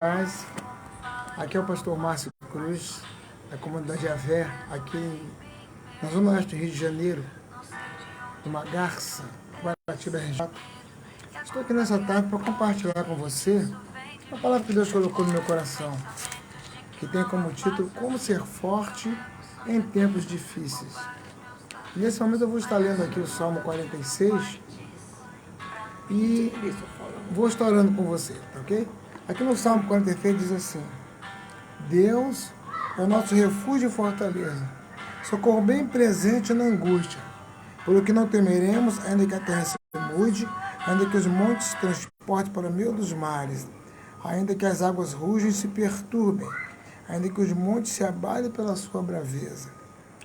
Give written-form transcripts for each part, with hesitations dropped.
Paz. Aqui é o pastor Márcio Cruz, da comunidade Avé, aqui na Zona Oeste do Rio de Janeiro, numa garça, Guaratiba RJ. Estou aqui nessa tarde para compartilhar com você a palavra que Deus colocou no meu coração, que tem como título Como Ser Forte em Tempos Difíceis. Nesse momento eu vou estar lendo aqui o Salmo 46 e vou estar orando com você, tá ok? Aqui no Salmo 46 diz assim: Deus é o nosso refúgio e fortaleza, socorro bem presente na angústia. Pelo que não temeremos, ainda que a terra se mude, ainda que os montes se transportem para o meio dos mares, ainda que as águas rugem e se perturbem, ainda que os montes se abalem pela sua braveza.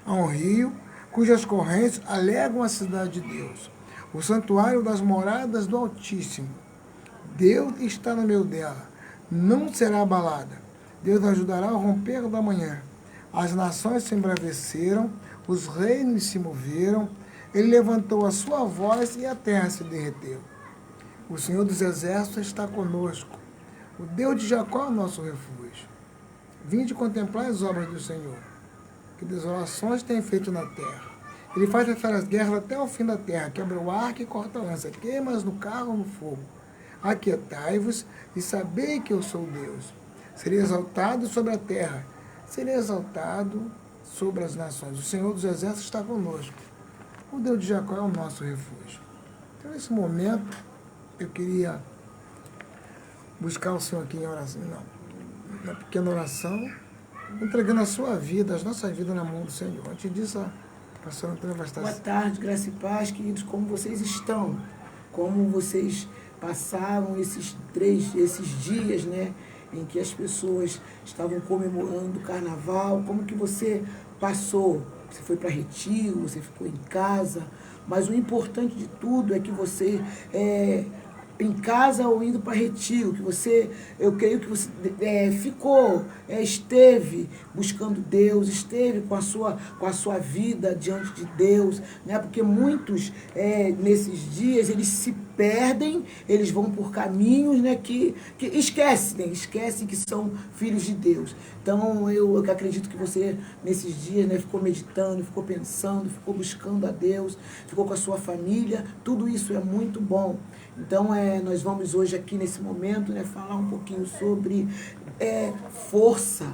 Há um rio cujas correntes alegam a cidade de Deus, o santuário das moradas do Altíssimo. Deus está no meio dela, não será abalada. Deus ajudará ao romper da manhã. As nações se embraveceram, os reinos se moveram, ele levantou a sua voz e a terra se derreteu. O Senhor dos Exércitos está conosco. O Deus de Jacó é o nosso refúgio. Vinde contemplar as obras do Senhor, que desolações tem feito na terra. Ele faz cessar as guerras até o fim da terra, quebra o arco e corta a lança, queima-as no carro ou no fogo. Aquietai-vos e sabei que eu sou Deus. Serei exaltado sobre a terra, serei exaltado sobre as nações. O Senhor dos Exércitos está conosco. O Deus de Jacó é o nosso refúgio. Então, nesse momento, eu queria buscar o Senhor aqui em oração, na pequena oração, entregando a sua vida, as nossas vidas na mão do Senhor. Antes disso, a pastora Antônia vai estar... Boa tarde, graça e paz, queridos. Como vocês estão? Como vocês passaram esses dias, né, em que as pessoas estavam comemorando o carnaval? Como que você passou? Você foi para retiro, você ficou em casa? Mas o importante de tudo é que você em casa ou indo para retiro, que você, eu creio que você esteve buscando Deus, esteve com a sua vida diante de Deus, né? Porque muitos nesses dias eles se perdem, eles vão por caminhos, né, que esquecem que são filhos de Deus. Então eu acredito que você nesses dias, né, ficou meditando, ficou pensando, ficou buscando a Deus, ficou com a sua família. Tudo isso é muito bom. Então nós vamos hoje aqui nesse momento, né, falar um pouquinho sobre força,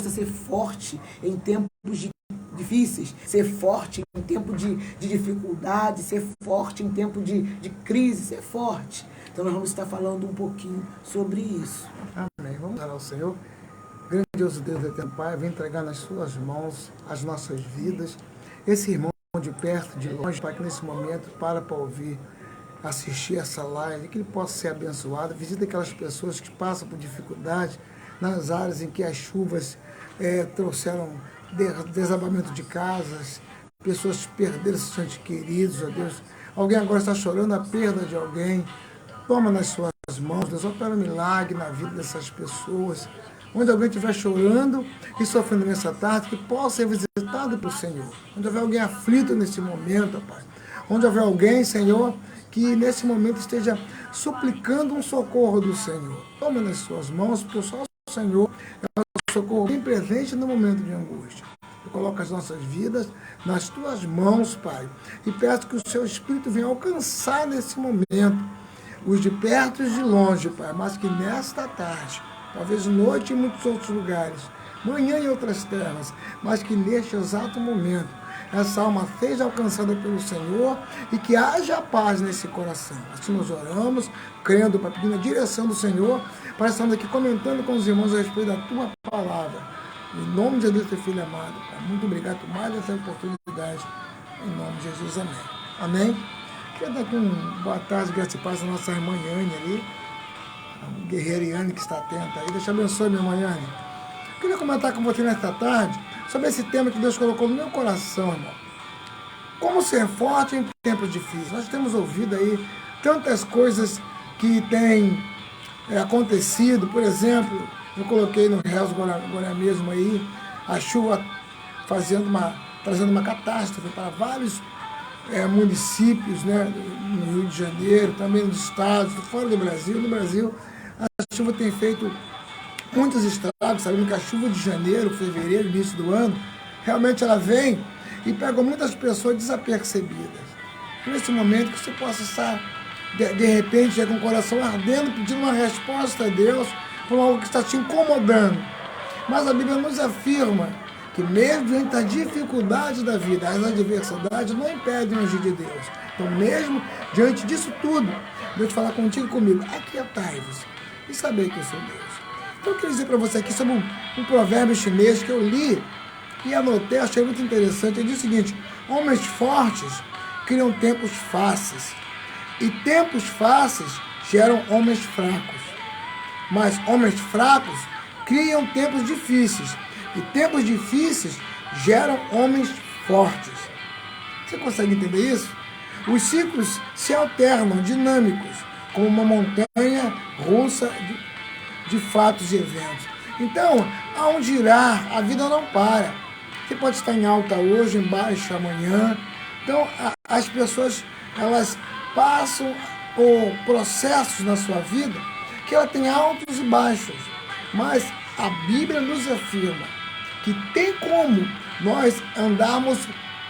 ser forte em tempos difíceis, ser forte em tempo de dificuldade, ser forte em tempo de crise, ser forte. Então nós vamos estar falando um pouquinho sobre isso. Amém. Vamos orar ao Senhor. Grandioso Deus eterno Pai, vem entregar nas suas mãos as nossas vidas. Esse irmão de perto, de longe, Pai, que nesse momento para ouvir, assistir essa live, que ele possa ser abençoado. Visita aquelas pessoas que passam por dificuldade nas áreas em que as chuvas trouxeram desabamento de casas, pessoas perderam seus entes queridos, ó Deus. Alguém agora está chorando a perda de alguém. Toma nas suas mãos, Deus, opera um milagre na vida dessas pessoas. Onde alguém estiver chorando e sofrendo nessa tarde, que possa ser visitado pelo Senhor. Onde houver alguém aflito nesse momento, Pai. Onde houver alguém, Senhor, que nesse momento esteja suplicando um socorro do Senhor. Toma nas suas mãos, porque só o Senhor é o socorro bem presente no momento de angústia. Eu coloco as nossas vidas nas tuas mãos, Pai, e peço que o seu Espírito venha alcançar nesse momento os de perto e os de longe, Pai, mas que nesta tarde, talvez noite em muitos outros lugares, manhã em outras terras, mas que neste exato momento essa alma seja alcançada pelo Senhor e que haja paz nesse coração. Assim nós oramos, crendo, Pai, pedindo a direção do Senhor, para estarmos aqui comentando com os irmãos a respeito da tua palavra. Em nome de Deus, teu Filho amado, Pai, muito obrigado por mais essa oportunidade. Em nome de Jesus, amém. Amém? Quero dar aqui boa tarde, graça e paz à nossa irmã Yane ali, a guerreira Yane que está atenta aí. Deus te abençoe, minha irmã Yane. Queria comentar com você nesta tarde sobre esse tema que Deus colocou no meu coração, irmão. Como ser forte em tempos difíceis. Nós temos ouvido aí tantas coisas que têm acontecido. Por exemplo, eu coloquei no Reels agora mesmo aí, a chuva trazendo uma catástrofe para vários municípios, né, no Rio de Janeiro, também nos estados, fora do Brasil. No Brasil, A chuva tem feito muitos estragos, sabendo que a chuva de janeiro, fevereiro, início do ano, realmente ela vem e pega muitas pessoas desapercebidas. Nesse momento que você possa estar, de repente, com o coração ardendo, pedindo uma resposta a Deus por algo que está te incomodando. Mas a Bíblia nos afirma que mesmo diante da dificuldade da vida, as adversidades não impedem o agir de Deus. Então, mesmo diante disso tudo, Deus fala contigo e comigo, aquietai-vos e saber que eu sou Deus. Então, eu queria dizer para você aqui sobre um provérbio chinês que eu li e anotei, achei muito interessante. Ele diz o seguinte: homens fortes criam tempos fáceis, e tempos fáceis geram homens fracos. Mas homens fracos criam tempos difíceis, e tempos difíceis geram homens fortes. Você consegue entender isso? Os ciclos se alternam, dinâmicos, como uma montanha russa de fatos e eventos. Então, ao girar, a vida não para. Você pode estar em alta hoje, em baixa amanhã. Então, as pessoas, elas passam por processos na sua vida que ela tem altos e baixos. Mas a Bíblia nos afirma que tem como nós andarmos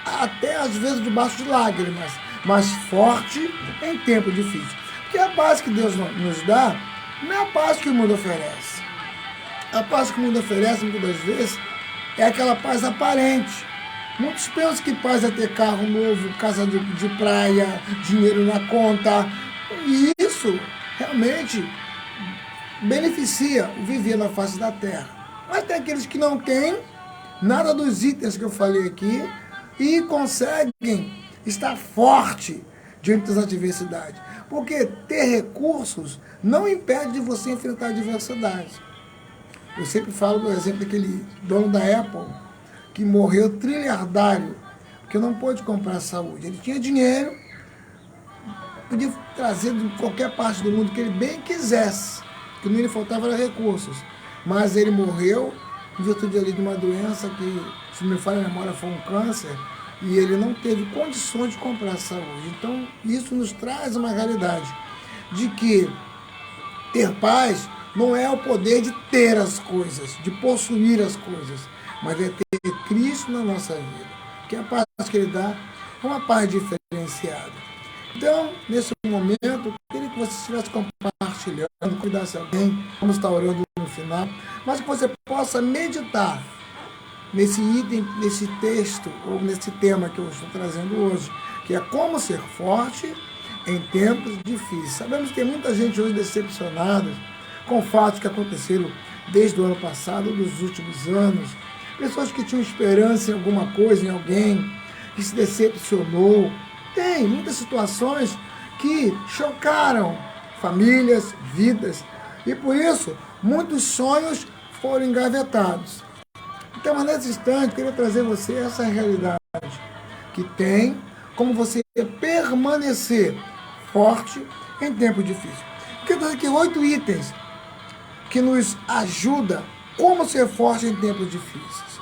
até às vezes debaixo de lágrimas, mas forte em tempo difícil. Porque a paz que Deus nos dá não é a paz que o mundo oferece. A paz que o mundo oferece, muitas das vezes, é aquela paz aparente. Muitos pensam que paz é ter carro novo, casa de praia, dinheiro na conta. E isso realmente beneficia o viver na face da terra. Mas tem aqueles que não têm nada dos itens que eu falei aqui e conseguem estar forte diante das adversidades. Porque ter recursos não impede de você enfrentar adversidades. Eu sempre falo do exemplo daquele dono da Apple que morreu trilhardário, porque não pôde comprar saúde. Ele tinha dinheiro, podia trazer de qualquer parte do mundo que ele bem quisesse, que não lhe faltava era recursos. Mas ele morreu em virtude ali de uma doença que, se não me falha a memória, foi um câncer, e ele não teve condições de comprar saúde. Então, isso nos traz uma realidade de que ter paz não é o poder de ter as coisas, de possuir as coisas, mas é ter Cristo na nossa vida. Que a paz que Ele dá é uma paz diferenciada. Então, nesse momento, eu queria que você estivesse compartilhando, cuidasse alguém, vamos estar orando no final, mas que você possa meditar nesse item, nesse texto, ou nesse tema que eu estou trazendo hoje, que é como ser forte em tempos difíceis. Sabemos que tem muita gente hoje decepcionada com fatos que aconteceram desde o ano passado, dos últimos anos, pessoas que tinham esperança em alguma coisa, em alguém, que se decepcionou. Tem muitas situações que chocaram famílias, vidas, e por isso muitos sonhos foram engavetados. Então, mas nesse instante, eu queria trazer a você essa realidade, que tem como você permanecer forte em tempo difícil. Eu quero trazer aqui 8 itens que nos ajudam como ser forte em tempos difíceis.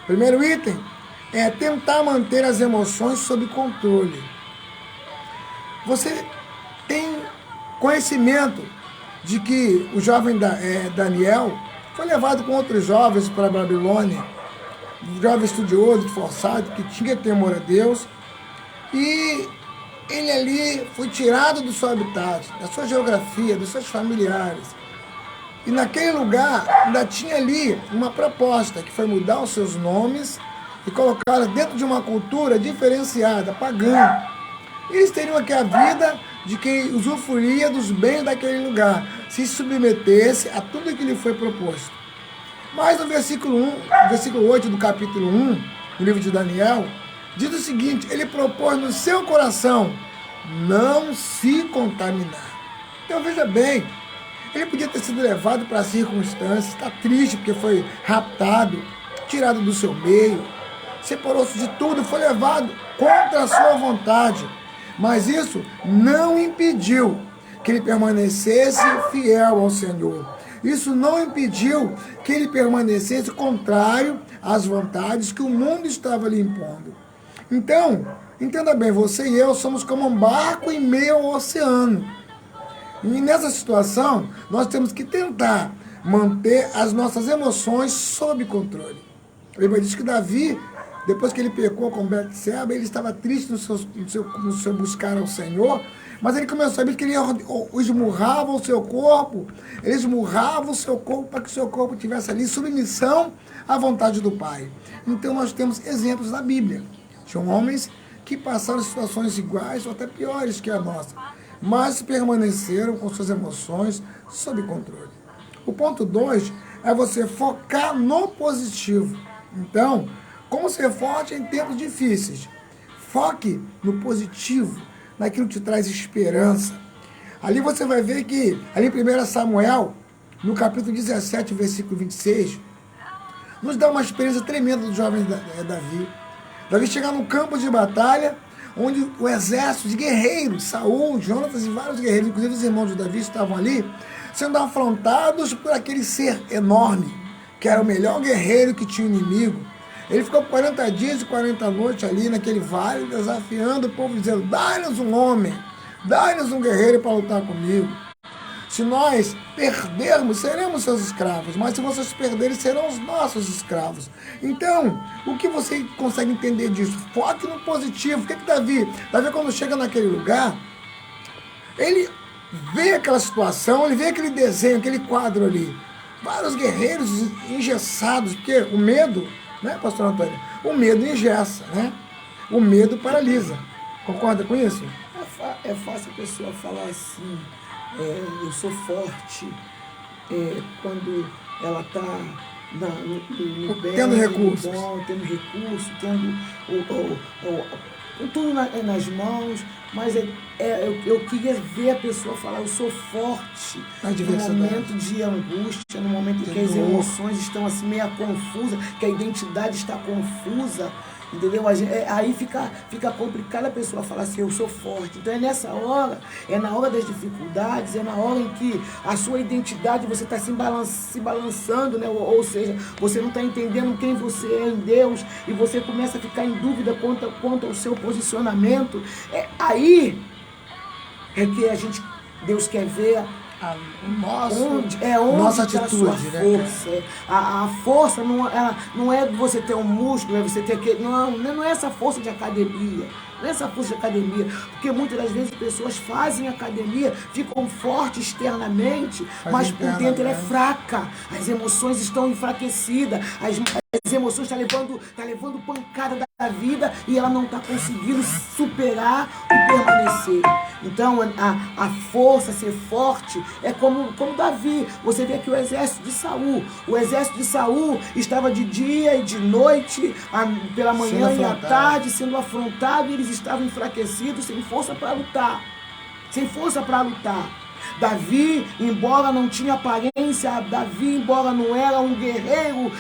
Primeiro item é tentar manter as emoções sob controle. Você tem conhecimento de que o jovem Daniel foi levado com outros jovens para a Babilônia, um jovem estudioso, esforçado, que tinha temor a Deus, e ele ali foi tirado do seu habitat, da sua geografia, dos seus familiares. E naquele lugar ainda tinha ali uma proposta, que foi mudar os seus nomes e colocá-los dentro de uma cultura diferenciada, pagã. Eles teriam aqui a vida de quem usufruía dos bens daquele lugar, se submetesse a tudo que lhe foi proposto. Mas no versículo 8 do capítulo 1, do livro de Daniel, diz o seguinte: ele propôs no seu coração não se contaminar. Então veja bem, ele podia ter sido levado para as circunstâncias, está triste porque foi raptado, tirado do seu meio, separou-se de tudo, foi levado contra a sua vontade. Mas isso não impediu que ele permanecesse fiel ao Senhor. Isso não impediu que ele permanecesse contrário às vontades que o mundo estava lhe impondo. Então, entenda bem, você e eu somos como um barco em meio ao oceano. E nessa situação, nós temos que tentar manter as nossas emoções sob controle. A Bíblia diz que Davi, depois que ele pecou com Betseba, ele estava triste no seu buscar ao Senhor, mas ele começou a saber que ele esmurrava o seu corpo, para que o seu corpo tivesse ali submissão à vontade do Pai. Então nós temos exemplos na Bíblia. Tinham homens que passaram situações iguais ou até piores que a nossa, mas permaneceram com suas emoções sob controle. O ponto 2 é você focar no positivo. Então, como ser forte em tempos difíceis? Foque no positivo, naquilo que te traz esperança. Ali você vai ver que, ali em 1 Samuel, no capítulo 17, versículo 26, nos dá uma experiência tremenda do jovem Davi. Davi chega no campo de batalha, onde o exército de guerreiros, Saul, Jonatas e vários guerreiros, inclusive os irmãos de Davi, estavam ali, sendo afrontados por aquele ser enorme, que era o melhor guerreiro que tinha o inimigo. Ele ficou 40 dias e 40 noites ali naquele vale, desafiando o povo, dizendo: dá-nos um homem, dá-nos um guerreiro para lutar comigo. Se nós perdermos, seremos seus escravos, mas se vocês perderem, serão os nossos escravos. Então, o que você consegue entender disso? Foque no positivo. O que Davi, quando chega naquele lugar, ele vê aquela situação, ele vê aquele desenho, aquele quadro ali. Vários guerreiros engessados, porque o medo, né, pastor Antônio? O medo engessa, né? O medo paralisa. Concorda com isso? É fácil a pessoa falar assim, eu sou forte, quando ela está no bem, tendo recursos, tendo tudo nas mãos, mas eu queria ver a pessoa falar: eu sou forte no momento de angústia, no momento em que as emoções estão assim meio confusas, que a identidade está confusa, entendeu? Aí fica complicado a pessoa falar assim: eu sou forte. Então é nessa hora, é na hora das dificuldades, é na hora em que a sua identidade, você está se balançando, né? Ou seja, você não está entendendo quem você é em Deus, e você começa a ficar em dúvida quanto ao seu posicionamento. Aí é que Deus quer ver onde nossa está atitude, a sua força. Né? A força não é você ter um músculo, é você ter aquele. Não é essa força de academia. Não é essa força de academia. Porque muitas das vezes pessoas fazem academia, ficam fortes externamente, mas por dentro ela é fraca. As emoções estão enfraquecidas. As emoções estão levando pancada da vida, e ela não está conseguindo superar e permanecer. Então a força, ser forte, é como Davi. Você vê que o exército de Saul estava de dia e de noite, pela manhã e à tarde, sendo afrontado, e eles estavam enfraquecidos, sem força para lutar. Davi, embora não tinha aparência, Davi, embora não era um guerreiro,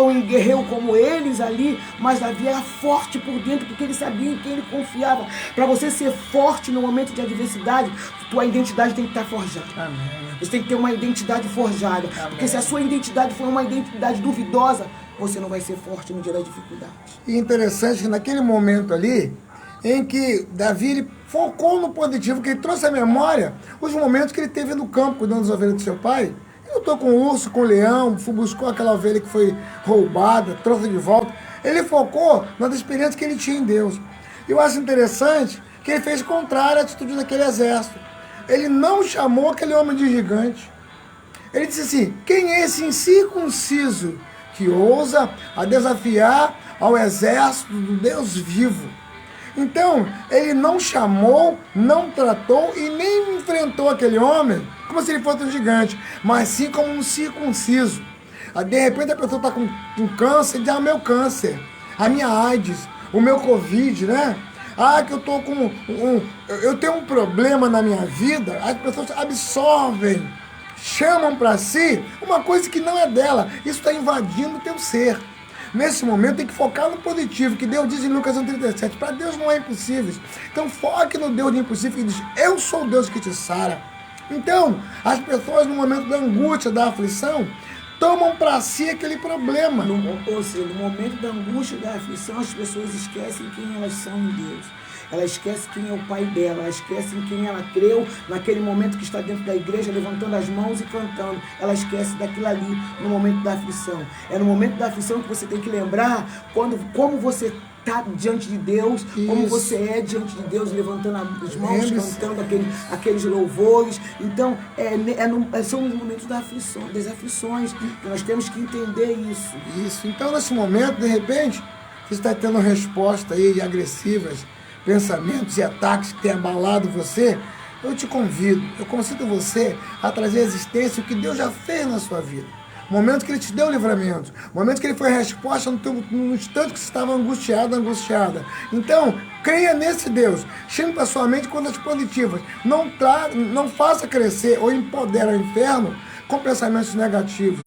um guerreiro como eles ali, mas Davi era forte por dentro, porque ele sabia em quem ele confiava. Para você ser forte no momento de adversidade, tua identidade tem que estar forjada. Amém. Você tem que ter uma identidade forjada. Amém. Porque se a sua identidade for uma identidade duvidosa, você não vai ser forte no dia da dificuldade. E interessante que naquele momento ali, em que Davi ele focou no positivo, que ele trouxe à memória os momentos que ele teve no campo, cuidando das ovelhas do seu pai. Ele lutou com o urso, com o leão, buscou aquela ovelha que foi roubada, trouxe de volta. Ele focou nas experiências que ele tinha em Deus. Eu acho interessante que ele fez contrário à atitude daquele exército. Ele não chamou aquele homem de gigante. Ele disse assim: quem é esse incircunciso que ousa a desafiar ao exército do Deus vivo? Então, ele não chamou, não tratou e nem enfrentou aquele homem como se ele fosse um gigante, mas sim como um circunciso. De repente a pessoa está com câncer, diz: meu câncer, a minha AIDS, o meu Covid, né? Que eu tô com eu tenho um problema na minha vida. As pessoas absorvem, chamam para si uma coisa que não é dela. Isso está invadindo o teu ser. Nesse momento tem que focar no positivo, que Deus diz em Lucas 1,37, para Deus não é impossível. Então foque no Deus de impossível, que diz: eu sou o Deus que te sara. Então, as pessoas no momento da angústia, da aflição, tomam para si aquele problema. Ou seja, no momento da angústia, da aflição, as pessoas esquecem quem elas são em Deus. ela esquece quem é o pai dela, ela esquece em quem ela creu, naquele momento que está dentro da igreja, levantando as mãos e cantando. Ela esquece daquilo ali no momento da aflição. É no momento da aflição que você tem que lembrar como você está diante de Deus, como você é diante de Deus, levantando as mãos, cantando aqueles louvores. Então, são os momentos das aflições, que nós temos que entender isso. Isso. Então, nesse momento, de repente, você está tendo resposta aí agressivas, pensamentos e ataques que têm abalado você. Eu te convido, eu convido você a trazer à existência o que Deus já fez na sua vida. O momento que Ele te deu o livramento, o momento que Ele foi a resposta no instante que você estava angustiado, angustiada. Então, creia nesse Deus. Chame para sua mente coisas positivas. Não faça crescer ou empodera o inferno com pensamentos negativos.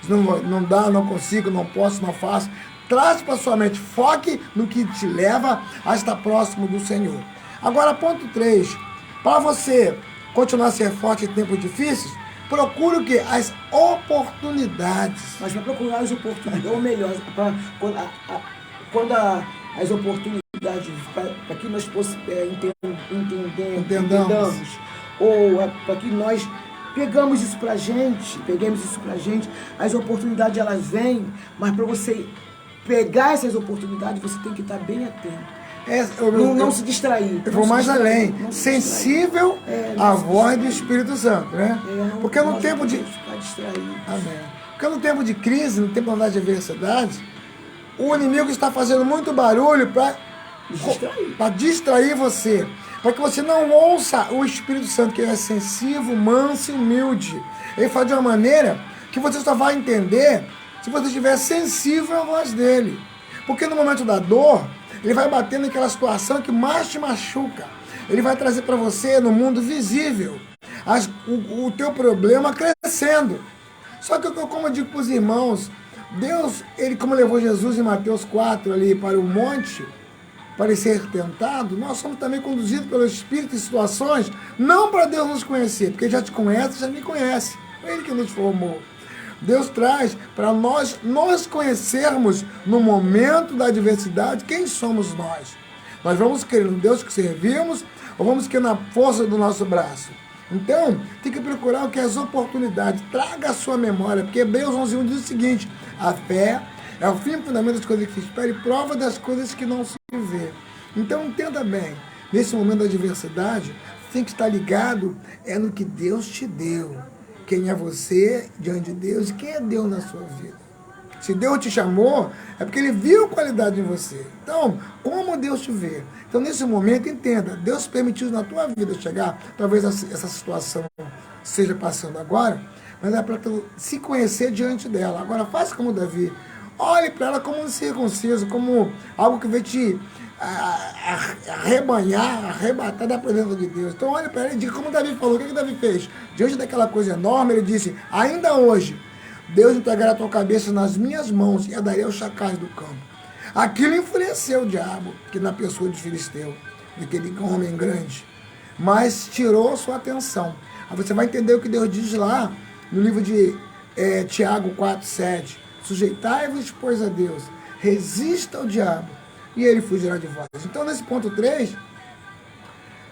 Não dá, não consigo, não posso, não faço. Traz para sua mente, foque no que te leva a estar próximo do Senhor. Agora, ponto 3. Para você continuar a ser forte em tempos difíceis, procure o quê? As oportunidades. Mas para procurar as oportunidades, ou melhor, quando as oportunidades, para que nós entendamos, ou para que nós peguemos isso para a gente, as oportunidades elas vêm, mas para você pegar essas oportunidades, você tem que estar bem atento. Não se distrair. Eu vou mais além. Sensível à voz do Espírito Santo, né? Porque no tempo de... Amém. Porque no tempo de crise, no tempo de adversidade, o inimigo está fazendo muito barulho para distrair você. Para que você não ouça o Espírito Santo, que é sensível, manso e humilde. Ele faz de uma maneira que você só vai entender se você estiver sensível à voz dele. Porque no momento da dor, ele vai bater naquela situação que mais te machuca. Ele vai trazer para você, no mundo visível, o teu problema crescendo. Só que, como eu digo para os irmãos, Deus, Ele como levou Jesus em Mateus 4 ali para o monte, para ele ser tentado, nós somos também conduzidos pelo Espírito em situações, não para Deus nos conhecer, porque Ele já te conhece, já me conhece. É Ele que nos formou. Deus traz para nós conhecermos no momento da adversidade quem somos nós. Nós vamos crer no Deus que servimos ou vamos crer na força do nosso braço? Então, tem que procurar o que é as oportunidades. Traga a sua memória, porque Hebreus 11:1 diz o seguinte: a fé é o fim e fundamento das coisas que se espera e prova das coisas que não se vê. Então, entenda bem, nesse momento da adversidade, você tem que estar ligado no que Deus te deu. Quem é você diante de Deus e quem é Deus na sua vida. Se Deus te chamou, é porque Ele viu qualidade em você. Então, como Deus te vê? Então, nesse momento, entenda, Deus permitiu na tua vida chegar, talvez essa situação seja passando agora, mas é para tu se conhecer diante dela. Agora, faça como Davi. Olhe para ela como um circunciso, como algo que vai te arrebatar da presença de Deus. Então olha para ele e diga como Davi falou. O que Davi fez? Diante daquela coisa enorme, ele disse: ainda hoje, Deus entregará a tua cabeça nas minhas mãos e a darei aos chacais do campo. Aquilo enfureceu o diabo, que na pessoa de Filisteu, daquele homem grande, mas tirou sua atenção. Aí você vai entender o que Deus diz lá no livro de Tiago 4:7. Sujeitai-vos, pois, a Deus, resista ao diabo, e ele fugirá de vós. Então, nesse ponto 3,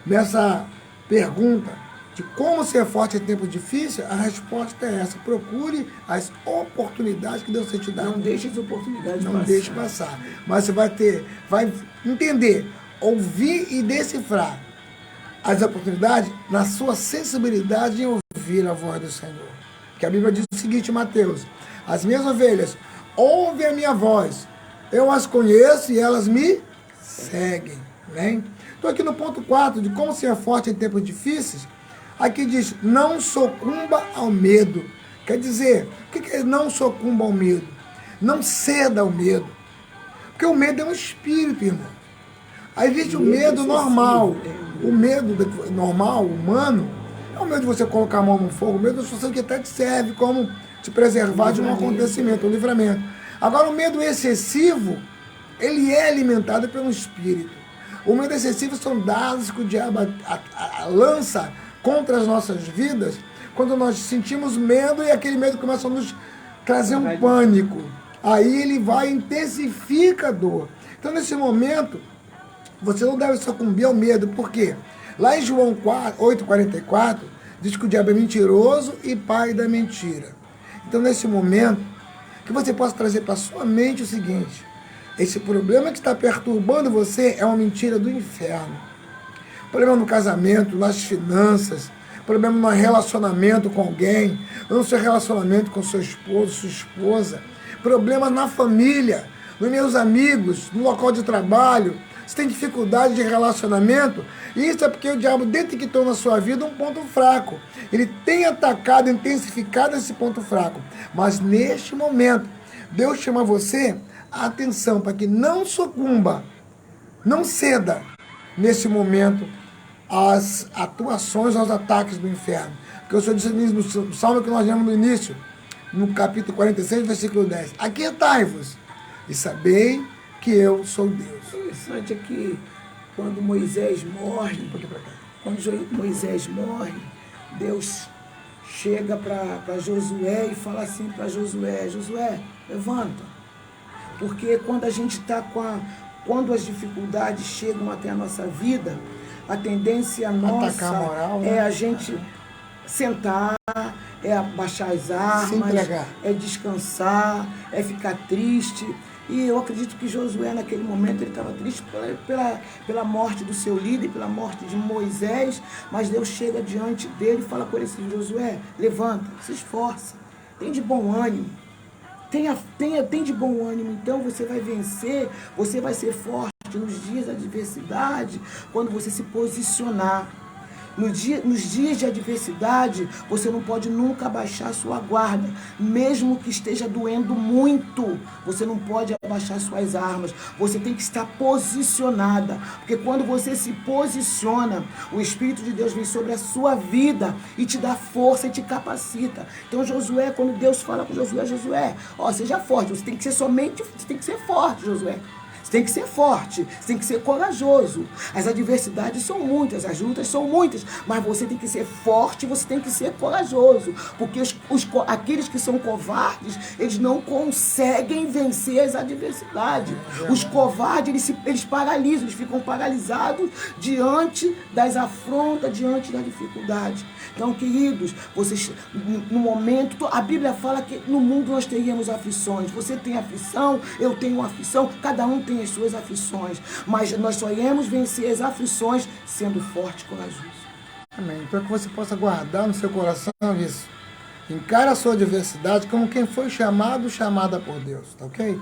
nessa pergunta de como ser forte em tempo difícil, a resposta é essa: procure as oportunidades que Deus te dá. Não deixe as oportunidades passar. Não deixe passar. Mas você vai entender, ouvir e decifrar as oportunidades na sua sensibilidade em ouvir a voz do Senhor. Porque a Bíblia diz o seguinte, Mateus: as minhas ovelhas ouvem a minha voz, eu as conheço e elas me seguem. Né? Estou aqui no ponto 4, de como ser forte em tempos difíceis. Aqui diz: não sucumba ao medo. Quer dizer, o que é não sucumba ao medo? Não ceda ao medo. Porque o medo é um espírito, irmão. Aí existe o medo normal. O medo normal, humano, é o medo de você colocar a mão no fogo. O medo de você que até te serve como te preservar de um acontecimento, um livramento. Agora, o medo excessivo, ele é alimentado pelo espírito. O medo excessivo são dados que o diabo lança contra as nossas vidas, quando nós sentimos medo e aquele medo começa a nos trazer um pânico. Aí ele vai e intensifica a dor. Então, nesse momento, Você não deve sucumbir ao medo, por quê? Lá em João 8,44, diz que o diabo é mentiroso e pai da mentira. Então, nesse momento, que você possa trazer para sua mente o seguinte: esse problema que está perturbando você é uma mentira do inferno. Problema no casamento, nas finanças, problema no relacionamento com alguém, no seu relacionamento com seu esposo, sua esposa, problema na família, nos meus amigos, no local de trabalho. Você tem dificuldade de relacionamento, e isso é porque o diabo detectou na sua vida um ponto fraco. Ele tem atacado, intensificado esse ponto fraco. Mas neste momento, Deus chama você a atenção para que não sucumba, não ceda nesse momento às atuações, aos ataques do inferno. Porque o Senhor disse no salmo que nós lemos no início, no capítulo 46, versículo 10. Aquietai-vos e sabei que eu sou Deus. O interessante é que quando Moisés morre, Deus chega para Josué e fala assim para Josué: Josué, levanta. Porque quando a gente está quando as dificuldades chegam até a nossa vida, a tendência nossa moral, né? É a gente sentar, é abaixar as armas, é descansar, é ficar triste. E eu acredito que Josué, naquele momento, ele estava triste pela morte do seu líder, pela morte de Moisés, mas Deus chega diante dele e fala com ele assim: Josué, levanta, se esforça, tem de bom ânimo, tem de bom ânimo, então você vai vencer, você vai ser forte nos dias da adversidade, quando você se posicionar. Nos dias de adversidade, você não pode nunca abaixar sua guarda, mesmo que esteja doendo muito. Você não pode abaixar suas armas. Você tem que estar posicionada, porque quando você se posiciona, o Espírito de Deus vem sobre a sua vida e te dá força e te capacita. Então, Josué, quando Deus fala com Josué, seja forte. Você tem que ser forte, Josué. Você tem que ser forte, você tem que ser corajoso. As adversidades são muitas, as lutas são muitas, mas você tem que ser forte, você tem que ser corajoso. Porque aqueles que são covardes, eles não conseguem vencer as adversidades. Os covardes, eles paralisam, eles ficam paralisados diante das afrontas, diante da dificuldade. Então, queridos, vocês, no momento, a Bíblia fala que no mundo nós teríamos aflições. Você tem aflição, eu tenho aflição, cada um tem as suas aflições. Mas nós só iremos vencer as aflições sendo forte e corajoso. Amém. Então que você possa guardar no seu coração isso. Encara a sua adversidade como quem foi chamada por Deus, tá ok?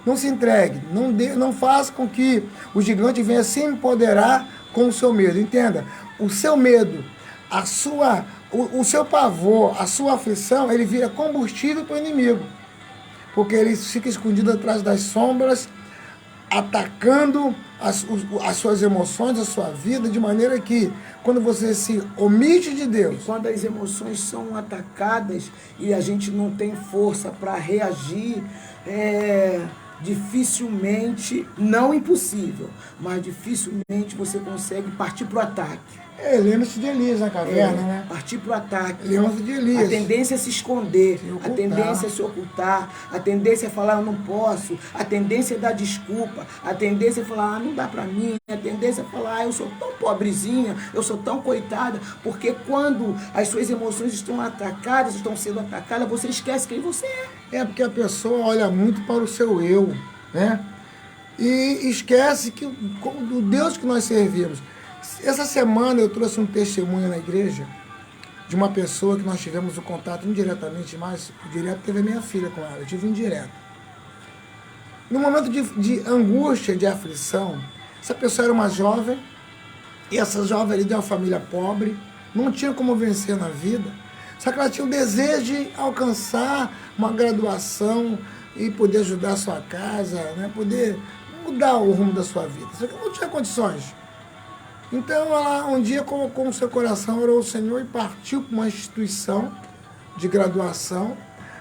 Não se entregue, não faça com que o gigante venha se empoderar com o seu medo. Entenda, o seu medo, o seu pavor, a sua aflição, ele vira combustível para o inimigo. Porque ele fica escondido atrás das sombras, atacando as suas emoções, a sua vida, de maneira que, quando você se omite de Deus... E quando as emoções são atacadas e a gente não tem força para reagir, dificilmente, não impossível, mas dificilmente você consegue partir para o ataque. Lembra-se de Elias na caverna, né? Partir para o ataque. Lembra-se de Elias. A tendência é se esconder, a tendência é se ocultar, a tendência é falar eu não posso, a tendência é dar desculpa, a tendência é falar não dá para mim, a tendência é falar eu sou tão pobrezinha, eu sou tão coitada, porque quando as suas emoções estão sendo atacadas, você esquece quem você é. É porque a pessoa olha muito para o seu eu, né? E esquece do Deus que nós servimos. Essa semana eu trouxe um testemunho na igreja de uma pessoa que nós tivemos o contato indiretamente, mas o direto teve a minha filha com ela, eu tive indireto. No momento de angústia, de aflição, essa pessoa era uma jovem, e essa jovem ali de uma família pobre, não tinha como vencer na vida, só que ela tinha o desejo de alcançar uma graduação e poder ajudar a sua casa, né, poder mudar o rumo da sua vida, só que não tinha condições. Então ela um dia colocou no seu coração, orou ao Senhor e partiu para uma instituição de graduação,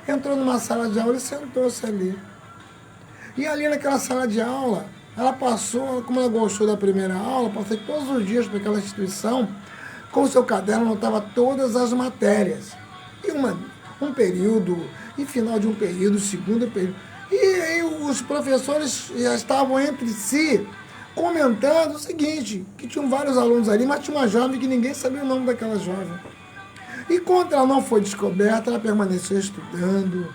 entrou numa sala de aula e sentou-se ali. E ali naquela sala de aula, ela passou, como ela gostou da primeira aula, passou todos os dias para aquela instituição, com o seu caderno anotava todas as matérias. E um período, e final de um período, segundo período. E aí os professores já estavam entre si, comentando o seguinte, que tinham vários alunos ali, mas tinha uma jovem que ninguém sabia o nome daquela jovem. E quando ela não foi descoberta, ela permaneceu estudando.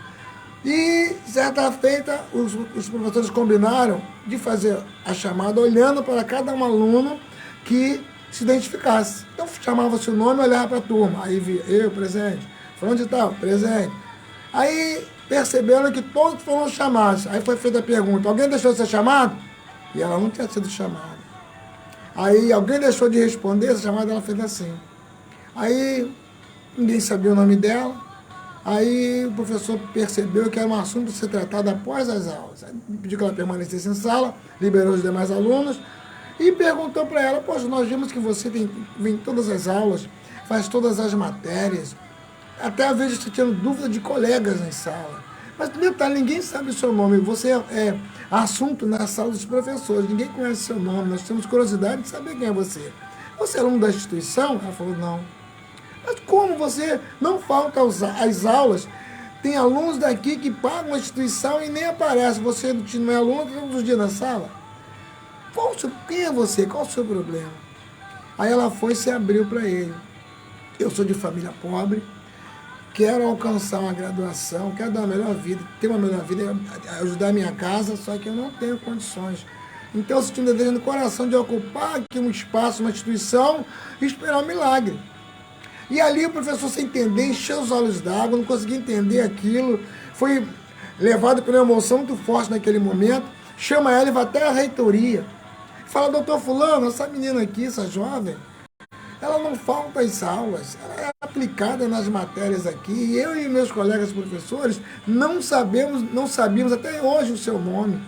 E, certa feita, os professores combinaram de fazer a chamada olhando para cada um aluno que se identificasse. Então, chamava-se o nome e olhava para a turma. Aí via, eu, presente. Fulano de tal, presente. Aí, perceberam que todos foram chamados. Aí foi feita a pergunta, alguém deixou de ser chamado? E ela não tinha sido chamada. Aí, alguém deixou de responder essa chamada, ela fez assim. Aí, ninguém sabia o nome dela. Aí o professor percebeu que era um assunto a ser tratado após as aulas. Aí pediu que ela permanecesse em sala, liberou os demais alunos e perguntou para ela, poxa, nós vimos que você vem em todas as aulas, faz todas as matérias, até às vezes você tinha dúvida de colegas em sala. Mas, detalhe, ninguém sabe o seu nome, você é assunto na sala dos professores, ninguém conhece seu nome, nós temos curiosidade de saber quem é você. Você é aluno da instituição? Ela falou, não. Mas como você não falta às aulas? Tem alunos daqui que pagam a instituição e nem aparece. Você não é aluno todos os dias na sala? Quem é você? Qual o seu problema? Aí ela foi e se abriu para ele. Eu sou de família pobre, quero alcançar uma graduação, quero dar uma melhor vida, ter uma melhor vida, ajudar a minha casa, só que eu não tenho condições. Então eu senti um desejo no coração de ocupar aqui um espaço, uma instituição e esperar um milagre. E ali o professor, sem entender, encheu os olhos d'água, não conseguia entender aquilo, foi levado pela emoção muito forte naquele momento, chama ela e vai até a reitoria. Fala, doutor fulano, essa menina aqui, essa jovem, ela não falta às aulas, ela é aplicada nas matérias aqui, e eu e meus colegas professores não sabíamos até hoje o seu nome.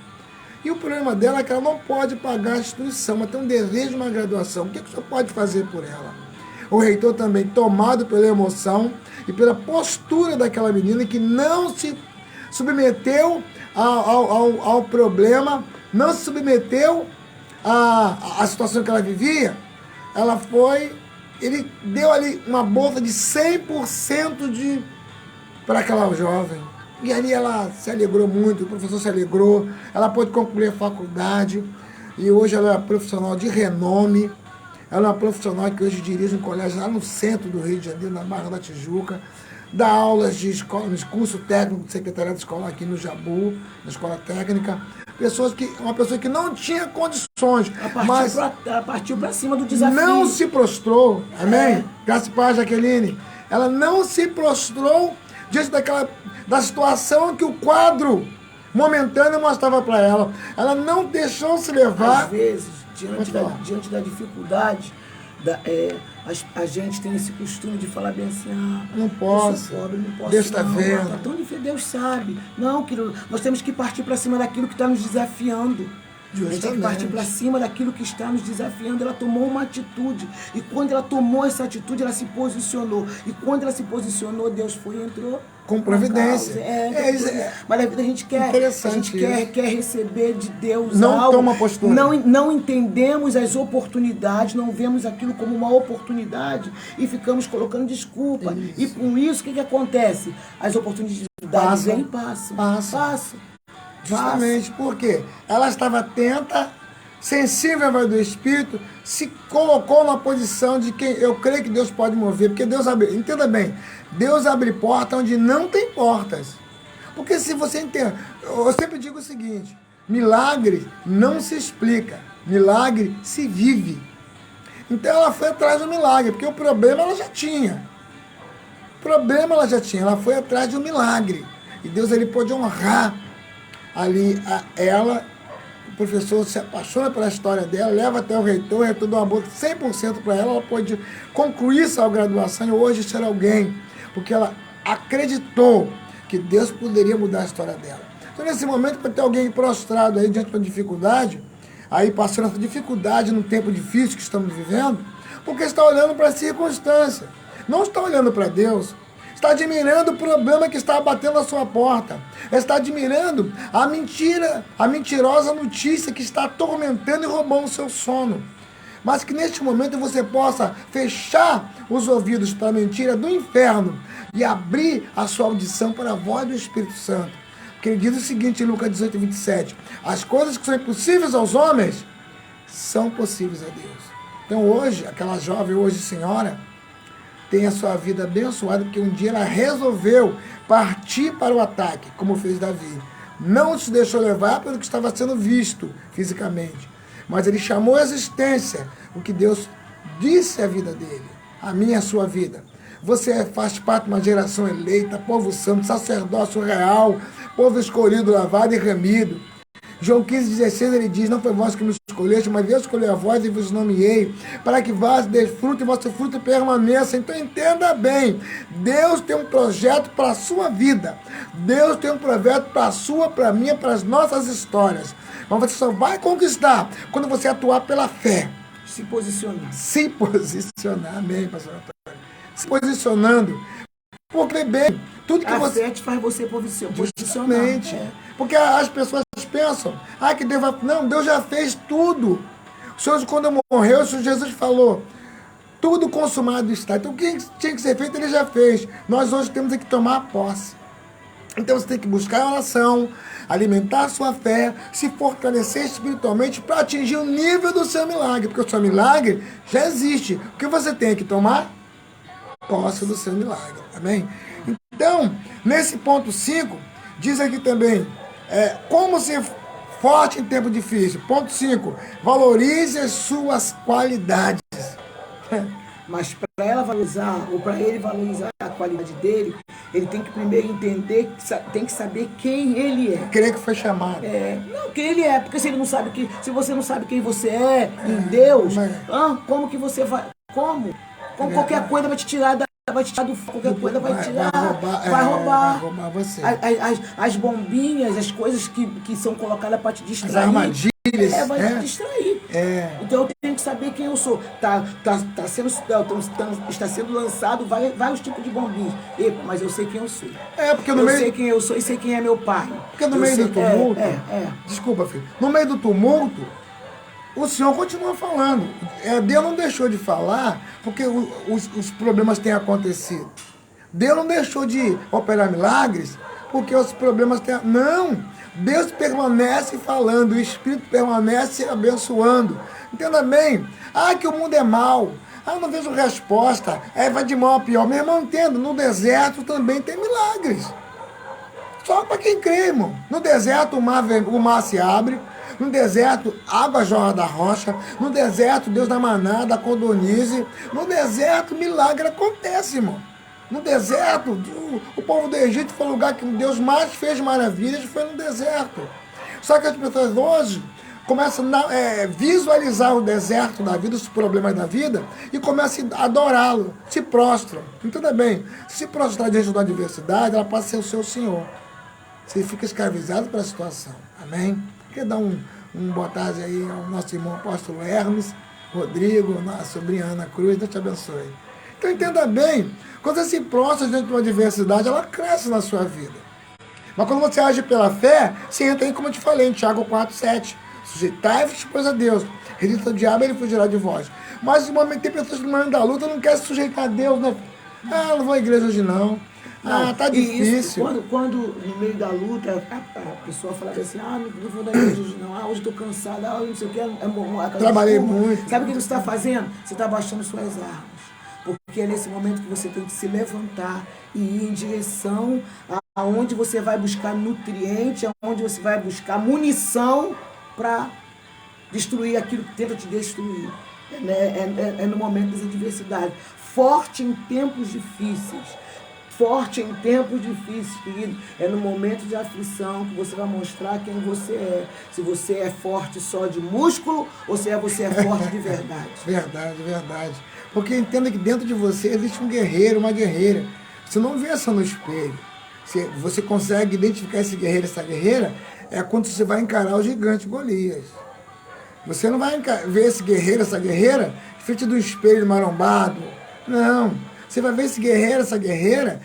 E o problema dela é que ela não pode pagar a instituição, mas tem um desejo de uma graduação. O que o senhor pode fazer por ela? O reitor também, tomado pela emoção e pela postura daquela menina que não se submeteu ao problema, não se submeteu à situação que ela vivia, ele deu ali uma bolsa de 100% para aquela jovem. E ali ela se alegrou muito, o professor se alegrou, ela pôde concluir a faculdade e hoje ela é profissional de renome. Ela é uma profissional que hoje dirige um colégio lá no centro do Rio de Janeiro, na Barra da Tijuca, dá aulas de escola, no curso técnico de secretariado escolar aqui no Jabu, na escola técnica. Uma pessoa que não tinha condições, mas ela partiu para cima do desafio. Não se prostrou, amém? Graças a Deus, Jaqueline. Ela não se prostrou diante da situação que o quadro momentâneo mostrava para ela. Ela não deixou se levar. Às vezes, diante da dificuldade, a gente tem esse costume de falar bem assim, não posso, eu sou pobre, não posso. Deus está vendo. Tá tão difícil, Deus sabe. Não, querido, nós temos que partir para cima daquilo que está nos desafiando. Justamente. A gente tem que partir para cima daquilo que está nos desafiando. Ela tomou uma atitude. E quando ela tomou essa atitude, ela se posicionou. E quando ela se posicionou, Deus foi e entrou com providência. Mas a vida a gente quer receber de Deus não algo. Toma postura. Não entendemos as oportunidades, não vemos aquilo como uma oportunidade e ficamos colocando desculpa. Isso. E com isso, o que acontece? As oportunidades vêm e passam. Justamente porque ela estava atenta, sensível à voz do Espírito, se colocou na posição de quem eu creio que Deus pode mover, porque Deus abre, entenda bem, Deus abre porta onde não tem portas. Porque se você entende, eu sempre digo o seguinte, milagre não se explica, milagre se vive. Então ela foi atrás do milagre, porque o problema ela já tinha. Ela foi atrás de um milagre. E Deus ele pôde honrar ali ela, o professor se apaixona pela história dela, leva até o reitor dá uma bolsa 100% para ela pode concluir sua graduação e hoje ser alguém, porque ela acreditou que Deus poderia mudar a história dela. Então nesse momento, pode ter alguém prostrado aí diante de uma dificuldade, aí passando essa dificuldade no tempo difícil que estamos vivendo, porque está olhando para a circunstância, não está olhando para Deus. Está admirando o problema que está batendo a sua porta. Está admirando a mentirosa notícia que está atormentando e roubando o seu sono. Mas que neste momento você possa fechar os ouvidos para a mentira do inferno e abrir a sua audição para a voz do Espírito Santo. Porque ele diz o seguinte em Lucas 18, 27. As coisas que são impossíveis aos homens, são possíveis a Deus. Então hoje, aquela jovem, hoje senhora, tem a sua vida abençoada, porque um dia ela resolveu partir para o ataque, como fez Davi. Não se deixou levar pelo que estava sendo visto fisicamente, mas ele chamou a existência o que Deus disse à vida dele, a minha e a sua vida. Você faz parte de uma geração eleita, povo santo, sacerdócio real, povo escolhido, lavado e remido. João 15,16 ele diz, não foi vós que me escolheste, mas Deus escolheu a vós e vos nomeei, para que vós deis fruto e vosso fruto permaneça. Então entenda bem, Deus tem um projeto para a sua vida. Deus tem um projeto para a sua, para a minha, para as nossas histórias. Mas você só vai conquistar quando você atuar pela fé. Se posicionar. Se posicionar, amém, pastor Antônio. Se posicionando, porque bem, tudo que a você... fé te faz você posicionar. Justamente. Porque as pessoas pensam, que Deus vai... Não, Deus já fez tudo. O Senhor, quando morreu, o Senhor Jesus falou, tudo consumado está. Então, o que tinha que ser feito, Ele já fez. Nós hoje temos que tomar posse. Então, você tem que buscar a oração, alimentar a sua fé, se fortalecer espiritualmente para atingir o nível do seu milagre. Porque o seu milagre já existe. O que você tem que tomar? Posse do seu milagre. Amém? Então, nesse ponto 5, diz aqui também, como ser forte em tempo difícil. Ponto 5, valorize as suas qualidades. Mas para ela valorizar, ou para ele valorizar a qualidade dele, ele tem que primeiro entender, tem que saber quem ele é. Querer que foi chamado. Não, quem ele é, porque se você não sabe quem você é em Deus, como que você vai, como qualquer coisa vai te tirar do qualquer coisa vai tirar, vai roubar você. As bombinhas, as coisas que são colocadas para te distrair. As armadilhas. Vai te distrair. Então eu tenho que saber quem eu sou. Está sendo lançado vários tipos de bombinhas. Mas eu sei quem eu sou. Porque eu sei quem eu sou e sei quem é meu pai. Porque no meio do tumulto, desculpa, filho, no meio do tumulto, o Senhor continua falando. Deus não deixou de falar porque os problemas têm acontecido. Deus não deixou de operar milagres porque os problemas têm... Não! Deus permanece falando, o Espírito permanece abençoando. Entenda bem. Que o mundo é mau. Não vejo resposta. Vai de mal a pior. Meu irmão, entenda, no deserto também tem milagres. Só para quem crê, irmão. No deserto o mar se abre. No deserto, água jorra da rocha. No deserto, Deus dá maná, dá codornize. No deserto, milagre acontece, irmão. No deserto, o povo do Egito foi o lugar que Deus mais fez maravilhas, foi no deserto. Só que as pessoas hoje começam a visualizar o deserto da vida, os problemas da vida, e começam a adorá-lo, se prostram. Entenda bem, se prostrar diante da adversidade, ela passa a ser o seu Senhor. Você fica escravizado pela situação. Amém? Quer dar um boa tarde aí ao nosso irmão apóstolo Hermes, Rodrigo, nossa sobrinha Ana Cruz, Deus te abençoe. Então entenda bem, quando você se prostra diante de uma adversidade, ela cresce na sua vida. Mas quando você age pela fé, você entra aí, como eu te falei, em Tiago 4,7. Sujeitai-vos, pois, a Deus. Resista ao diabo, ele fugirá de vós. Mas no momento tem pessoas que no momento da luta não querem se sujeitar a Deus, né? Não vou à igreja hoje não. Tá difícil. Isso, quando no meio da luta a pessoa falava assim, não vou dar igreja hoje não, hoje estou cansada, não sei o que, trabalhei muito. Sabe o que você está fazendo? Você está baixando suas armas. Porque é nesse momento que você tem que se levantar e ir em direção aonde você vai buscar nutriente, aonde você vai buscar munição para destruir aquilo que tenta te destruir. É no momento das adversidades. Forte em tempos difíceis. Forte em tempos difíceis, querido. É no momento de aflição que você vai mostrar quem você é. Se você é forte só de músculo ou se você é forte de verdade. Verdade. Porque entenda que dentro de você existe um guerreiro, uma guerreira. Você não vê só no espelho. Você consegue identificar esse guerreiro, essa guerreira, quando você vai encarar o gigante Golias. Você não vai ver esse guerreiro, essa guerreira, frente do espelho marombado. Não. Você vai ver esse guerreiro, essa guerreira,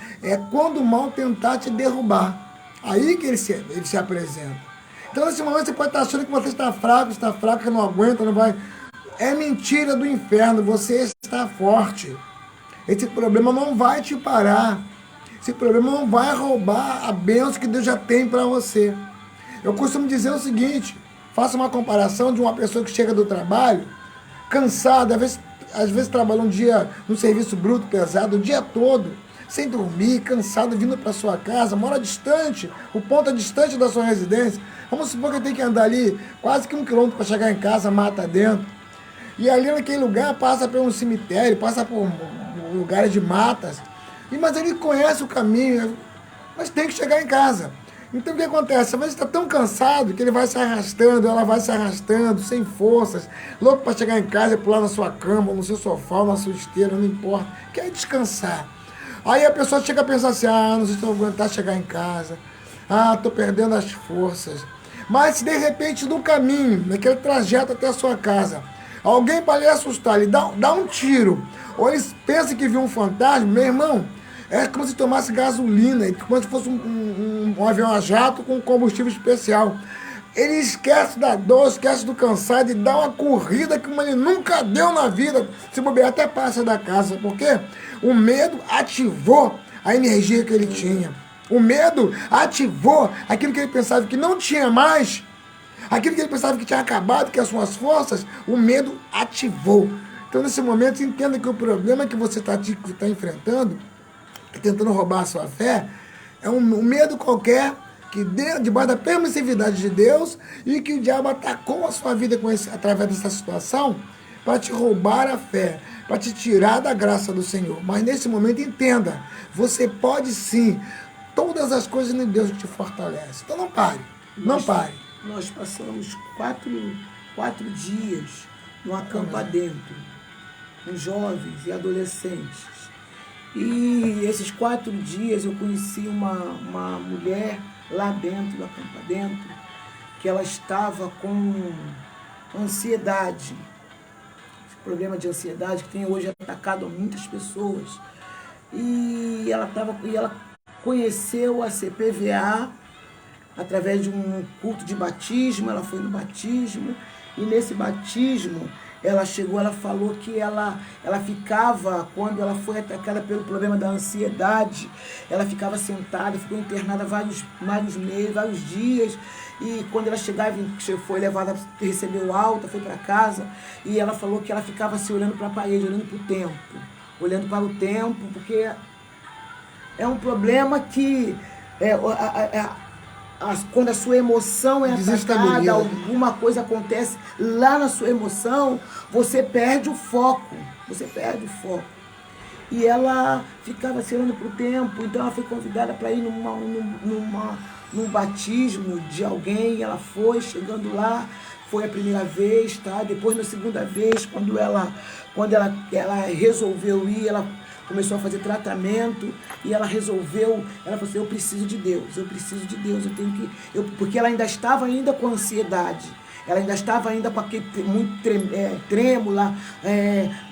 quando o mal tentar te derrubar. Aí que ele se apresenta. Então, nesse momento, você pode estar achando que você está fraco, que não aguenta, não vai... É mentira do inferno, você está forte. Esse problema não vai te parar. Esse problema não vai roubar a bênção que Deus já tem para você. Eu costumo dizer o seguinte, Faça uma comparação de uma pessoa que chega do trabalho, cansada, às vezes trabalha um dia no serviço bruto, pesado, o dia todo, sem dormir, cansado, vindo para sua casa, mora distante, o ponto é distante da sua residência. Vamos supor que ele tem que andar ali quase que 1 quilômetro para chegar em casa, mata dentro. E ali naquele lugar passa por um cemitério, passa por lugares de matas. Mas ele conhece o caminho, mas tem que chegar em casa. Então o que acontece? Às vezes está tão cansado que ele vai se arrastando, ela vai se arrastando, sem forças, louco para chegar em casa e pular na sua cama, no seu sofá, na sua esteira, não importa. Quer descansar. Aí a pessoa chega a pensar assim, não sei se eu vou aguentar chegar em casa, estou perdendo as forças. Mas se de repente no caminho, naquele trajeto até a sua casa, alguém para lhe assustar, ele dá um tiro, ou ele pensa que viu um fantasma, meu irmão, é como se tomasse gasolina, como se fosse um avião a jato com combustível especial. Ele esquece da dor, esquece do cansado e dá uma corrida que ele nunca deu na vida. Se bobear, até passa da casa. Por quê? O medo ativou a energia que ele tinha. O medo ativou aquilo que ele pensava que não tinha mais. Aquilo que ele pensava que tinha acabado, que as suas forças, o medo ativou. Então, nesse momento, entenda que o problema que você está enfrentando, tentando roubar a sua fé, é um medo qualquer que debaixo da permissividade de Deus e que o diabo atacou a sua vida através dessa situação para te roubar a fé, para te tirar da graça do Senhor. Mas nesse momento entenda, você pode sim, todas as coisas em Deus te fortalecem. Então não pare, não pare. Nós passamos quatro dias no acampamento com jovens e adolescentes. E esses 4 dias eu conheci uma mulher lá dentro do acampamento, que ela estava com ansiedade, esse problema de ansiedade que tem hoje atacado muitas pessoas. E ela conheceu a CPVA através de um culto de batismo. Ela foi no batismo, e nesse batismo ela falou que ela ficava, quando ela foi atacada pelo problema da ansiedade, ela ficava sentada, ficou internada vários meses, vários dias, e quando ela chegava, foi levada, recebeu alta, foi para casa, e ela falou que ela ficava assim, olhando para a parede, olhando para o tempo, porque é um problema que quando a sua emoção é atacada, alguma coisa acontece lá na sua emoção, você perde o foco. E ela ficava se olhando para o tempo, então ela foi convidada para ir num batismo de alguém. Ela foi, chegando lá, foi a primeira vez, tá? Depois, na segunda vez, quando ela resolveu ir, ela começou a fazer tratamento, e ela falou assim, eu preciso de Deus, porque ela ainda estava com ansiedade, ela ainda estava com aquele muito trêmula,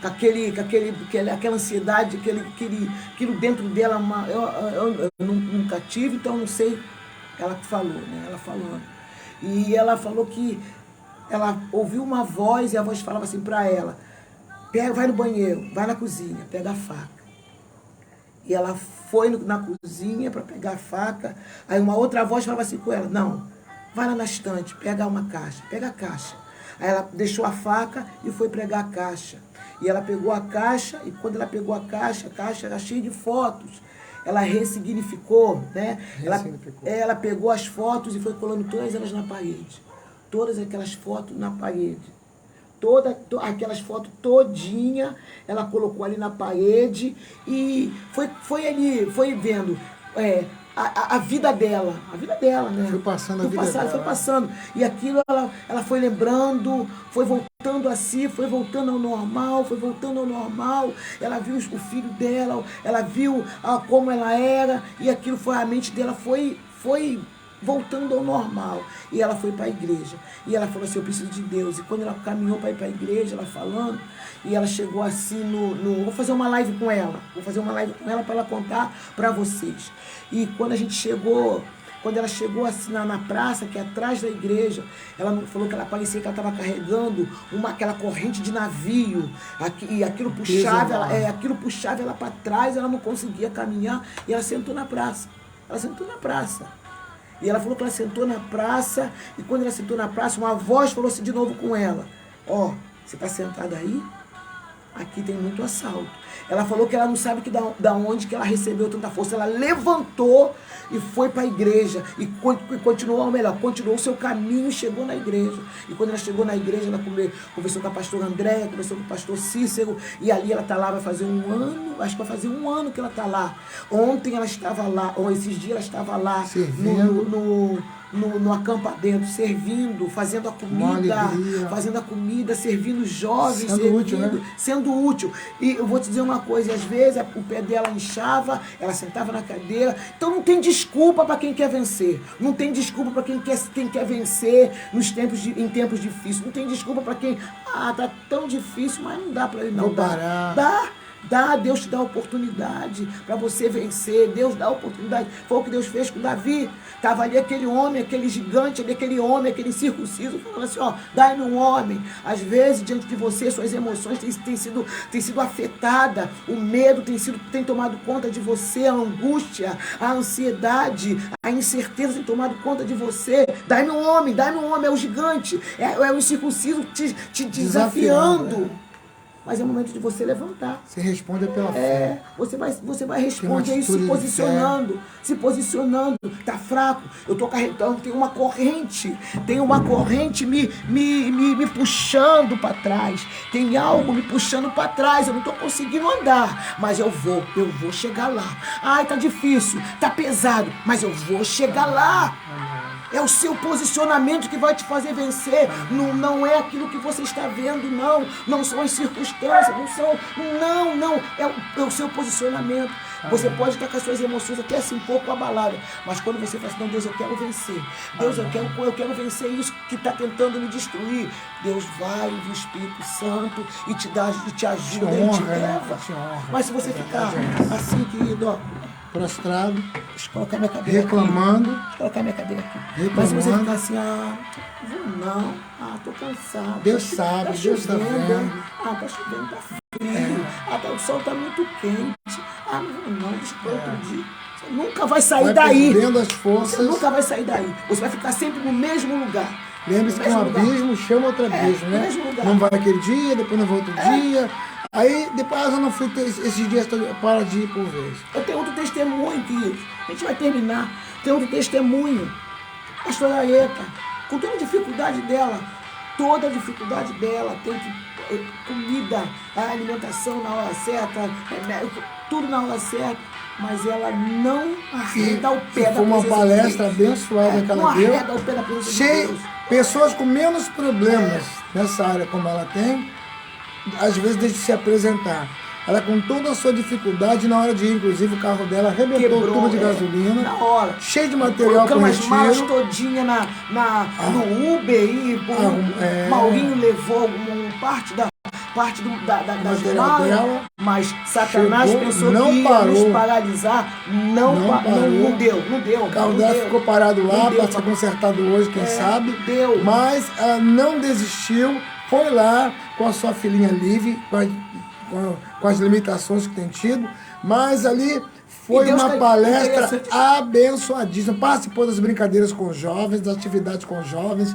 com aquela ansiedade, aquilo dentro dela, eu nunca tive, então não sei, ela falou, né? Ela falou. E ela falou que ela ouviu uma voz, e a voz falava assim para ela, vai no banheiro, vai na cozinha, pega a faca. E ela foi na cozinha para pegar a faca. Aí uma outra voz falava assim com ela, não, vai lá na estante, pega uma caixa, pega a caixa. Aí ela deixou a faca e foi pegar a caixa. E ela pegou a caixa, e quando ela pegou a caixa era cheia de fotos. Ela ressignificou, né? Ela pegou as fotos e foi colando todas elas na parede. Todas aquelas fotos na parede. Aquelas fotos todinha, ela colocou ali na parede e foi vendo a vida dela, né? Foi passando. E aquilo ela foi lembrando, foi voltando a si, foi voltando ao normal. Ela viu o filho dela, ela viu como ela era, e aquilo a mente dela foi voltando ao normal. E ela foi para a igreja. E ela falou assim, eu preciso de Deus. E quando ela caminhou para ir para a igreja, ela falando, e ela chegou assim vou fazer uma live com ela para ela contar para vocês. E quando ela chegou assim na praça, que é atrás da igreja, ela falou que ela parecia que ela estava carregando aquela corrente de navio, e aquilo puxava ela para trás, ela não conseguia caminhar, e ela sentou na praça. E ela falou que ela sentou na praça, e quando ela sentou na praça, uma voz falou assim de novo com ela: ó, você está sentada aí? Aqui tem muito assalto. Ela falou que ela não sabe que da onde que ela recebeu tanta força. Ela levantou e foi para a igreja. E continuou, ou melhor, continuou o seu caminho e chegou na igreja. E quando ela chegou na igreja, ela conversou com a pastora André, conversou com o pastor Cícero. E ali ela está lá, vai fazer um ano, acho que vai fazer um ano que ela está lá. Ontem ela estava lá, ou esses dias ela estava lá, no acampamento, servindo, fazendo a comida, servindo os jovens, sendo útil. E eu vou te dizer uma coisa, às vezes o pé dela inchava, ela sentava na cadeira. Então não tem desculpa para quem quer vencer. Não tem desculpa para quem quer vencer em tempos difíceis. Não tem desculpa para quem, tá tão difícil, mas não dá para ele não. Deus te dá oportunidade para você vencer. Deus dá oportunidade. Foi o que Deus fez com Davi. Estava ali aquele homem, aquele gigante, aquele circunciso, falando assim, dai-me um homem. Às vezes, diante de você, suas emoções têm sido afetadas. O medo tem tomado conta de você. A angústia, a ansiedade, a incerteza tem tomado conta de você. Dai-me um homem, é o gigante. É o circunciso te desafiando. Mas é o momento de você levantar. Você responde pela fé. Você vai responder se posicionando. Tá fraco. Eu tô carregando, tem uma corrente me puxando para trás. Tem algo me puxando para trás. Eu não tô conseguindo andar, mas eu vou chegar lá. Ai, tá difícil, tá pesado, mas eu vou chegar lá. É o seu posicionamento que vai te fazer vencer. Não é aquilo que você está vendo, não. Não são as circunstâncias, não. É o seu posicionamento. Você pode estar com as suas emoções até assim um pouco abaladas, mas quando você fala assim, não, Deus, eu quero vencer. Deus, eu quero vencer isso que está tentando me destruir. Deus vai enviar o Espírito Santo e te ajuda e te leva. Mas se você ficar assim, querido, prostrado, deixa eu colocar minha cadeira reclamando, aqui. Deixa eu colocar minha cadeira aqui. Mas se você ficar assim, vou não, tô cansado. Deus sabe, Deus está vendo. Tá chovendo, tá frio. O sol tá muito quente. Não, deixa eu outro dia. Você nunca vai sair daí. As forças. Você nunca vai sair daí. Você vai ficar sempre no mesmo lugar. Lembre-se que um abismo chama outro abismo, né? Não vai aquele dia, depois não vai outro dia. Aí, depois eu não fui esses dias para de ir por vez. Eu tenho outro testemunho, queridos. A gente vai terminar. Tem outro testemunho. A pastora Aeta, com toda a dificuldade dela, tem que comida, a alimentação na hora certa, tudo na hora certa, mas ela não arreda o pé da presença de Deus. Foi uma palestra abençoada que ela deu. Não arreda o pé da presença de Deus. Pessoas com menos problemas nessa área como ela tem, às vezes deixa de se apresentar. Ela com toda a sua dificuldade, na hora de ir, inclusive o carro dela arrebentou o tubo de gasolina, na hora. Cheio de material para retiro. As malas todinha no Uber e Maurinho levou parte das malas, mas Satanás pensou que ia nos paralisar. Não deu. O carro dela ficou parado lá, para ser consertado hoje, quem sabe. Mas ela não desistiu, foi lá com a sua filhinha Liv, com as limitações que tem tido, mas ali foi uma palestra abençoadíssima. Participou das brincadeiras com os jovens, das atividades com os jovens,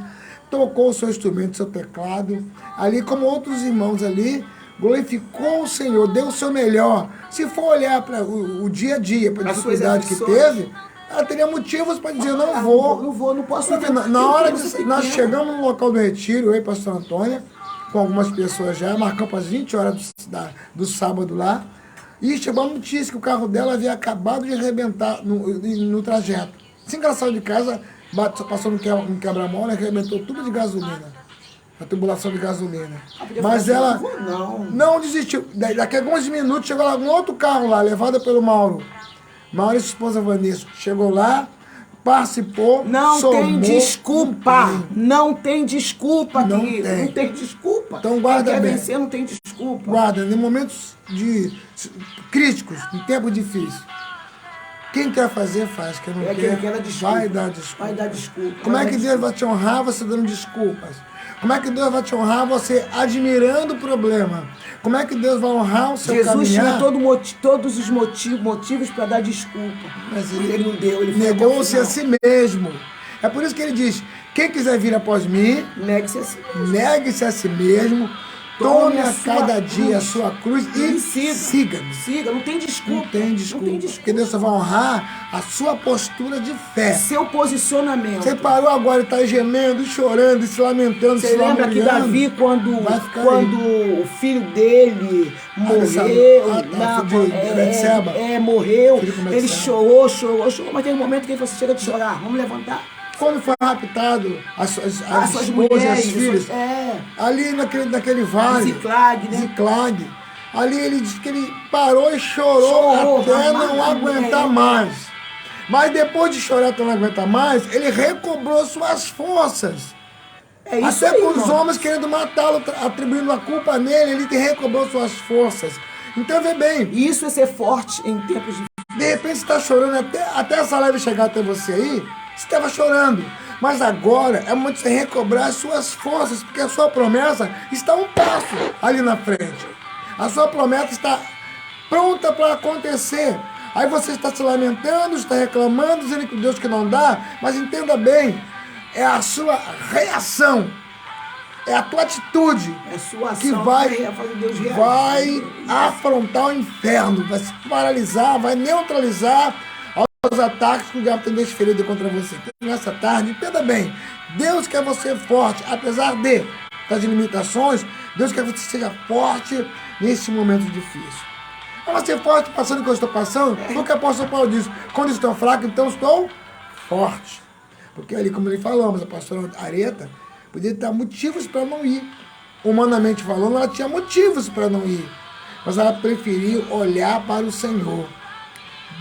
tocou o seu instrumento, seu teclado, ali como outros irmãos ali, glorificou o Senhor, deu o seu melhor. Se for olhar para o dia a dia, para a dificuldade que teve, ela teria motivos para dizer, não posso. Na hora que nós chegamos no local do retiro, eu e a pastora Antônia, com algumas pessoas já, marcamos para as 20 horas do sábado lá, e chegou a notícia que o carro dela havia acabado de arrebentar no trajeto. Assim que ela saiu de casa, passou no quebra-mola e arrebentou tudo de gasolina. A tubulação de gasolina. Mas ela não desistiu. Daqui a alguns minutos chegou lá um outro carro lá, levado pelo Mauro. Mauro e sua esposa Vanessa. Chegou lá, participou, tem desculpa. Não tem desculpa, querido. Não tem desculpa. Então guarda bem. Quem quer vencer não tem desculpa. Guarda, em momentos críticos, em tempo difícil. Quem quer fazer, faz. Quem não quer, vai dar desculpa. Como é que Deus vai te honrar você dando desculpas? Como é que Deus vai te honrar você admirando o problema? Como é que Deus vai honrar o seu Jesus caminhar? tinha todos os motivos para dar desculpa. Mas Ele não deu, ele foi até o negou-se a final. si mesmo. É por isso que ele diz, quem quiser vir após mim, Negue-se a si mesmo. negue-se a si mesmo, tome a cada dia a sua cruz e siga-me. Siga, não tem desculpa. Não tem desculpa. Porque Deus só vai honrar a sua postura de fé. Seu posicionamento. Você parou agora e está gemendo, chorando, se lamentando, Você se lembra que lamuriando. Davi, Vai ficar quando o filho dele morreu, filho de Betseba. morreu, Filho com ele Betseba. chorou, mas tem um momento que ele falou assim, chega de chorar, vamos levantar. Quando foi raptado as suas Suas esposas e as mulheres, filhas, ali naquele vale, Ziclag, né? Ziclag, ali ele disse que ele parou e chorou até não aguentar mais. Mas depois de chorar até não aguentar mais, ele recobrou suas forças. É isso Até aí, com os irmão. homens querendo matá-lo, atribuindo a culpa nele, ele recobrou suas forças. Então vê bem, Isso é ser forte em tempos de... de repente você está chorando até essa live chegar até você aí, você estava chorando. Mas agora é momento de você recobrar as suas forças, porque a sua promessa está a um passo ali na frente. A sua promessa está pronta para acontecer. Aí você está se lamentando, está reclamando, dizendo que Deus que não dá, mas entenda bem, é a sua reação, é a tua atitude É sua ação que vai fazer Deus reagir. vai afrontar o inferno, vai se paralisar, vai neutralizar os ataques que o diabo tem desferido contra você. Então, nessa tarde, entenda bem, Deus quer você forte, apesar das limitações, Deus quer que você seja forte nesse momento difícil. Mas ser forte passando o que eu estou passando, o que o apóstolo Paulo diz, quando estou fraco, então estou forte. Porque ali, como ele falou, mas a pastora Areta podia ter motivos para não ir. Humanamente falando, ela tinha motivos para não ir. Mas ela preferiu olhar para o Senhor.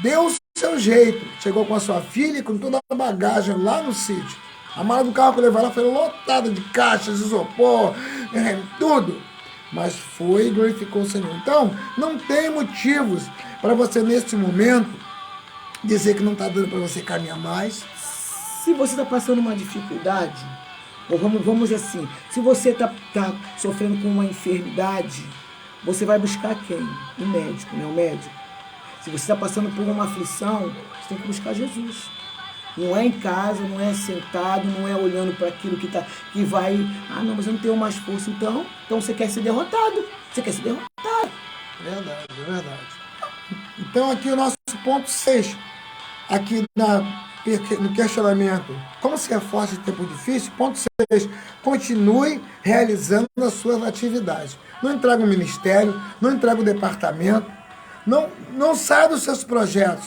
Deu o seu jeito. Chegou com a sua filha e com toda a bagagem lá no sítio. A mala do carro que levou ela foi lotada de caixas, isopor, tudo. Mas foi e glorificou o Senhor. Então, não tem motivos para você, neste momento, dizer que não está dando para você caminhar mais. Se você está passando uma dificuldade, ou vamos assim, se você está sofrendo com uma enfermidade, você vai buscar quem? O médico, né? O médico. Se você está passando por uma aflição, você tem que buscar Jesus. Não é em casa, não é sentado, não é olhando para aquilo que vai... Ah, não, mas eu não tenho mais força. Então você quer ser derrotado. Você quer ser derrotado. Verdade, é verdade. Então aqui o nosso ponto 6, aqui no questionamento, como se é forte em tempo difícil, ponto 6, continue realizando as suas atividades. Não entregue o ministério, não entregue o departamento, não saia dos seus projetos.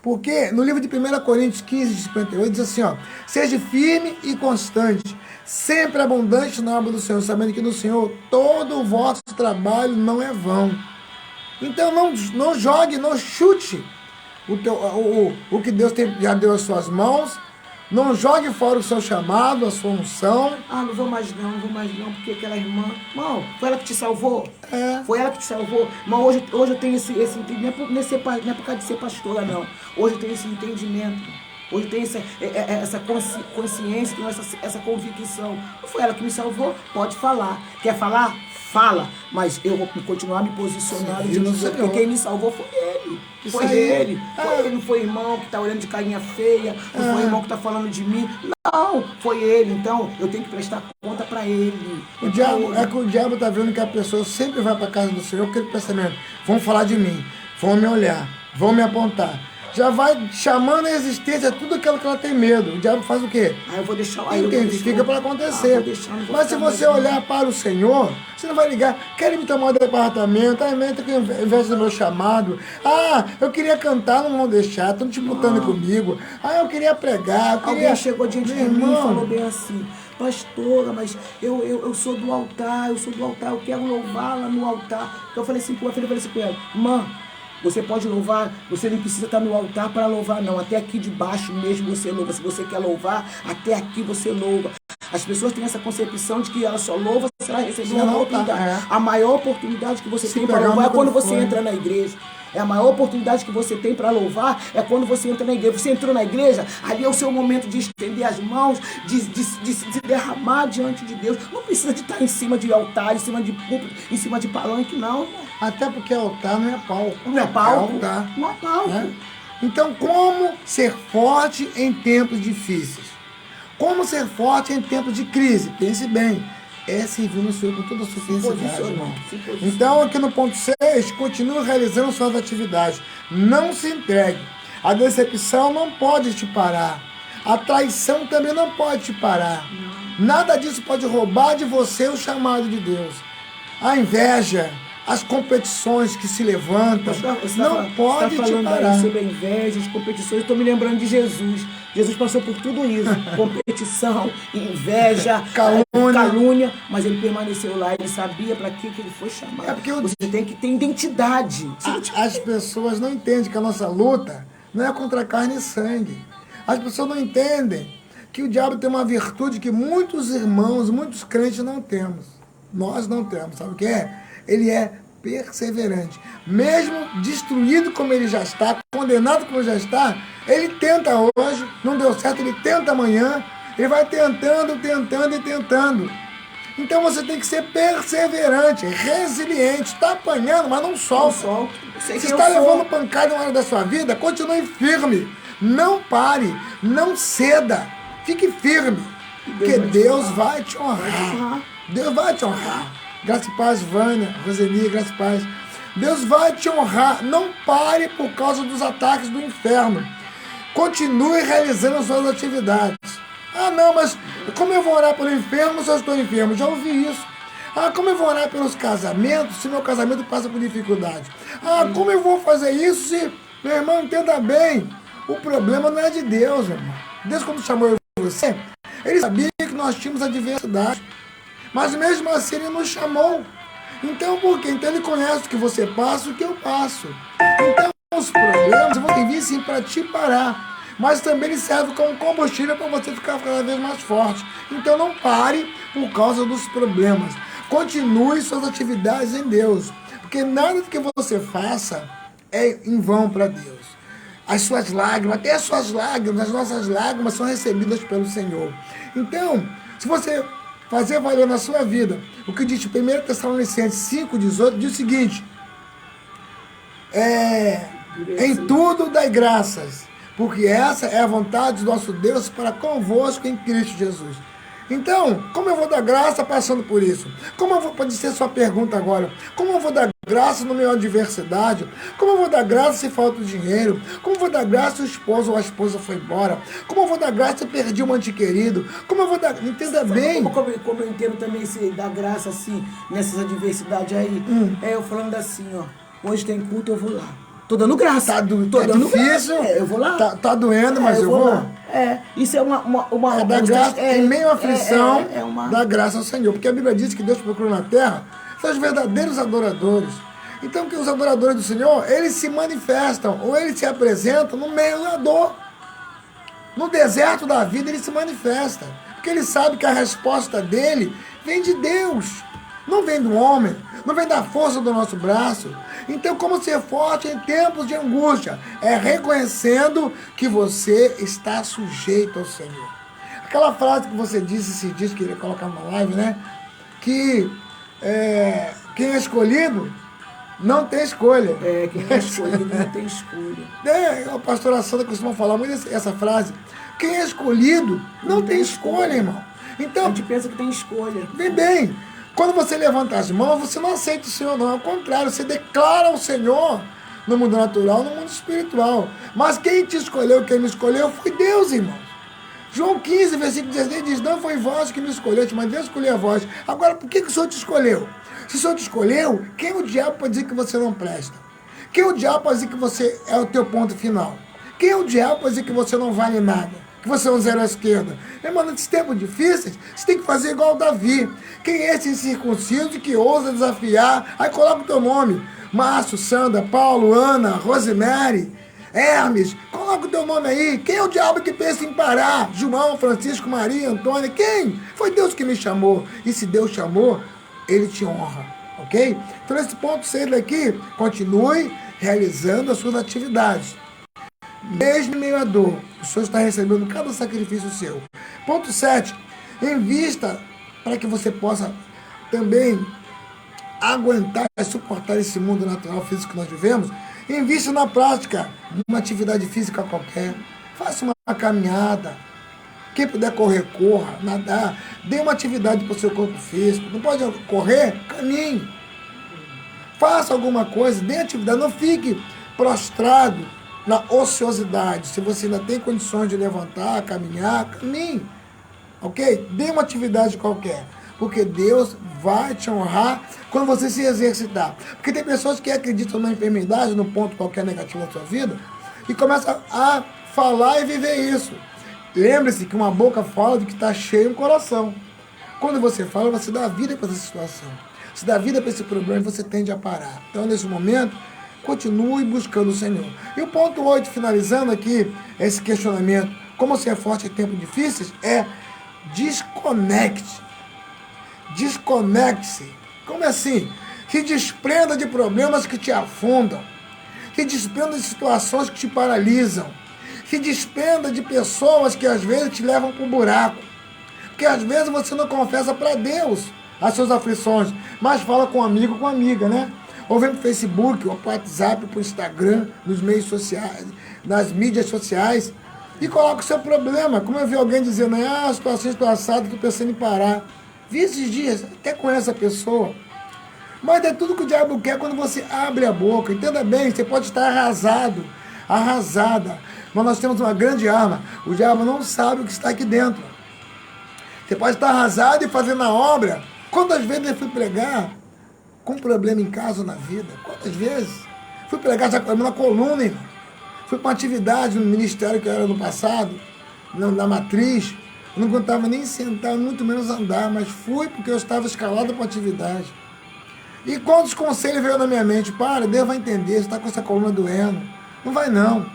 Porque no livro de 1 Coríntios 15, 58, diz assim, ó, seja firme e constante, sempre abundante na obra do Senhor, sabendo que no Senhor todo o vosso trabalho não é vão. Então não jogue, não chute o que Deus já deu às suas mãos, não jogue fora o seu chamado, a sua unção. Ah, não vou mais não, porque aquela irmã... Irmão, foi ela que te salvou? É. Foi ela que te salvou? Irmão, hoje eu tenho esse entendimento, não é por causa de ser pastora, não. Hoje eu tenho esse entendimento. Hoje eu tenho essa consciência, tenho essa convicção. Não foi ela que me salvou? Pode falar. Quer falar? Fala. Mas eu vou continuar me posicionando de novo, porque quem me salvou foi ele. Isso Foi aí. ele. Foi ele, não foi irmão que está olhando de carinha feia, não foi irmão que está falando de mim. Não, foi ele. Então, eu tenho que prestar conta para ele. O diabo está vendo que a pessoa sempre vai para a casa do Senhor com aquele pensamento, vão falar de mim, vão me olhar, vão me apontar. Já vai chamando a existência tudo aquilo que ela tem medo. O diabo faz o quê? Aí eu vou deixar... Identifica para acontecer. Mas se você olhar para o Senhor, você não vai ligar. Querem me tomar do departamento? Ah, inventa que invés do meu chamado. Ah, eu queria cantar, não vão deixar. Estão disputando comigo. Ah, eu queria pregar. Alguém chegou diante de mim e falou bem assim, pastora, mas eu sou do altar, eu quero louvar lá no altar. Então eu falei assim com ela, irmã, você pode louvar, você não precisa estar no altar para louvar, não. Até aqui de baixo mesmo você louva. Se você quer louvar, até aqui você louva. As pessoas têm essa concepção de que ela só louva se ela receber uma oportunidade. A maior oportunidade que você tem para louvar é quando você entra na igreja. É a maior oportunidade que você tem para louvar é quando você entra na igreja. Você entrou na igreja, ali é o seu momento de estender as mãos, de se derramar diante de Deus. Não precisa de estar em cima de altar, em cima de púlpito, em cima de palanque, não. Até porque altar não é palco. Não é palco? É altar. Não é palco. Né? Então, como ser forte em tempos difíceis? Como ser forte em tempos de crise? Pense bem. É servir no Senhor com toda a sua felicidade, irmão. Então, aqui no ponto 6, continue realizando suas atividades. Não se entregue. A decepção não pode te parar. A traição também não pode te parar. Nada disso pode roubar de você o chamado de Deus. A inveja, as competições que se levantam, não pode te parar. Aí sobre a inveja, as competições, estou me lembrando de Jesus. Jesus passou por tudo isso, competição, inveja, calúnia, mas ele permaneceu lá, ele sabia para que ele foi chamado. É porque você tem que ter identidade. As pessoas não entendem que a nossa luta não é contra carne e sangue. As pessoas não entendem que o diabo tem uma virtude que muitos irmãos, muitos crentes não temos. Nós não temos, sabe o que é? Ele é perseverante. Mesmo destruído como ele já está, condenado como já está, ele tenta hoje, não deu certo, ele tenta amanhã, ele vai tentando. Então você tem que ser perseverante, resiliente, está apanhando, mas não solta. Se está levando pancada na hora da sua vida, continue firme, não pare, não ceda, fique firme, porque Deus vai te honrar. Deus vai te honrar. Graça e paz, Vânia, Roseni, graça e paz. Deus vai te honrar. Não pare por causa dos ataques do inferno. Continue realizando as suas atividades. Ah, não, mas como eu vou orar pelo enfermo se eu estou enfermo? Já ouvi isso. Ah, como eu vou orar pelos casamentos se meu casamento passa por dificuldade? Ah, como eu vou fazer isso se... Meu irmão, entenda bem. O problema não é de Deus, irmão. Deus, quando chamou eu e você, ele sabia que nós tínhamos adversidade. Mas mesmo assim ele nos chamou. Então por quê? Então ele conhece o que você passa e o que eu passo. Então os problemas vão vir sim para te parar. Mas também ele serve como combustível para você ficar cada vez mais forte. Então não pare por causa dos problemas. Continue suas atividades em Deus. Porque nada do que você faça é em vão para Deus. As suas lágrimas, até as suas lágrimas, as nossas lágrimas são recebidas pelo Senhor. Então, se você fazer valer na sua vida o que diz 1 Tessalonicenses 5,18, diz o seguinte: em tudo dai graças, porque essa é a vontade do nosso Deus para convosco em Cristo Jesus. Então, como eu vou dar graça passando por isso? Pode ser sua pergunta agora, como eu vou dar graça no meio da adversidade? Como eu vou dar graça se falta dinheiro? Como eu vou dar graça se o esposo ou a esposa foi embora? Como eu vou dar graça se eu perdi um ente querido? Como eu vou dar... Entenda bem. Como eu entendo também esse dar graça assim, nessas adversidades aí? Eu falando assim, ó, hoje tem culto, eu vou lá. Tô dando graça. Tá difícil. Eu vou lá. Tá doendo, mas eu vou. Lá. Isso é uma dar graça em meio à aflição, dar graça ao Senhor. Porque a Bíblia diz que Deus procura na terra são os verdadeiros adoradores. Então, que os adoradores do Senhor, eles se manifestam, ou eles se apresentam no meio da dor. No deserto da vida, ele se manifesta. Porque ele sabe que a resposta dele vem de Deus. Não vem do homem, não vem da força do nosso braço. Então, como ser forte em tempos de angústia? É reconhecendo que você está sujeito ao Senhor. Aquela frase que você disse esses dias, que ele colocar na live, né? Que quem é escolhido não tem escolha. Quem é escolhido não tem escolha. A pastora Sandra costuma falar muito essa frase. Quem é escolhido não tem escolha, irmão. Então, a gente pensa que tem escolha. Vem bem. Quando você levanta as mãos, você não aceita o Senhor, não. Ao contrário, você declara o Senhor no mundo natural, no mundo espiritual. Mas quem te escolheu, quem me escolheu, foi Deus, irmão. João 15, versículo 16 diz: não foi vós que me escolheste, mas Deus escolheu a vós. Agora, por que o Senhor te escolheu? Se o Senhor te escolheu, quem é o diabo para dizer que você não presta? Quem é o diabo para dizer que você é o teu ponto final? Quem é o diabo para dizer que você não vale nada? Que você é um zero à esquerda? Irmão, nesses tempos difíceis, você tem que fazer igual o Davi. Quem é esse incircunciso que ousa desafiar? Aí coloca o teu nome. Márcio, Sandra, Paulo, Ana, Rosemary, Hermes. Coloca o teu nome aí. Quem é o diabo que pensa em parar? João, Francisco, Maria, Antônia. Quem? Foi Deus que me chamou. E se Deus chamou, ele te honra. Ok? Então, nesse ponto 6 daqui, continue realizando as suas atividades. Mesmo em meio à dor, o Senhor está recebendo cada sacrifício seu. Ponto 7. Invista para que você possa também aguentar e suportar esse mundo natural físico que nós vivemos. Invista na prática de uma atividade física qualquer. Faça uma caminhada. Quem puder correr, corra, nadar. Dê uma atividade para o seu corpo físico. Não pode correr? Caminhe. Faça alguma coisa, dê atividade. Não fique prostrado na ociosidade. Se você ainda tem condições de levantar, caminhar, caminhe. Ok? Dê uma atividade qualquer. Porque Deus vai te honrar quando você se exercitar. Porque tem pessoas que acreditam na enfermidade, num ponto qualquer negativo da sua vida, e começam a falar e viver isso. Lembre-se que uma boca fala do que está cheio no coração. Quando você fala, você dá vida para essa situação. Você dá vida para esse problema e você tende a parar. Então, nesse momento, continue buscando o Senhor. E o ponto 8, finalizando aqui esse questionamento, como ser forte em tempos difíceis, é desconecte. Desconecte-se. Como assim? Se desprenda de problemas que te afundam. Se desprenda de situações que te paralisam. Se desprenda de pessoas que às vezes te levam para o buraco. Porque às vezes você não confessa para Deus as suas aflições, mas fala com um amigo, com amiga, né? Ou vem para o Facebook, ou para o WhatsApp, para o Instagram, nos meios sociais, nas mídias sociais, e coloca o seu problema. Como eu vi alguém dizendo, a situação estou assado, estou pensando em parar. Vi esses dias, até conheço a pessoa. Mas é tudo que o diabo quer quando você abre a boca. Entenda bem, você pode estar arrasado, arrasada. Mas nós temos uma grande arma. O diabo não sabe o que está aqui dentro. Você pode estar arrasado e fazendo a obra. Quantas vezes eu fui pregar com problema em casa ou na vida? Quantas vezes? Fui pregar já com problema na coluna, irmão. Fui para uma atividade no ministério que eu era no passado, na matriz. Eu não aguentava nem sentar, muito menos andar, mas fui porque eu estava escalado para a atividade. E quantos conselhos veio na minha mente? Para, Deus vai entender, você está com essa coluna doendo. Não vai não.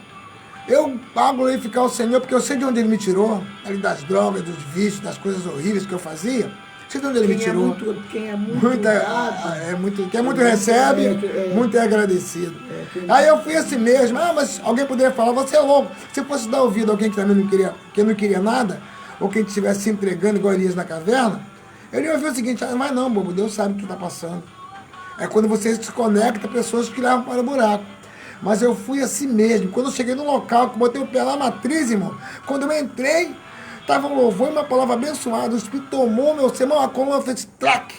Eu pago glorificar o Senhor porque eu sei de onde Ele me tirou, ali das drogas, dos vícios, das coisas horríveis que eu fazia. Sei de onde Ele me tirou. Quem é muito quem muito recebe, muito é agradecido. Aí eu fui assim mesmo, mas alguém poderia falar, você é louco. Se fosse dar ouvido a alguém que também não queria nada, ou quem estivesse se entregando igual Elias na caverna, ele ia ouvir o seguinte, mas não, bobo, Deus sabe o que está passando. É quando você se conecta a pessoas que levam para o buraco. Mas eu fui assim mesmo. Quando eu cheguei no local, que botei o pé lá na matriz, irmão, quando eu entrei, estava um louvor e uma palavra abençoada. O Espírito tomou meu sermão, a coluna fez trac.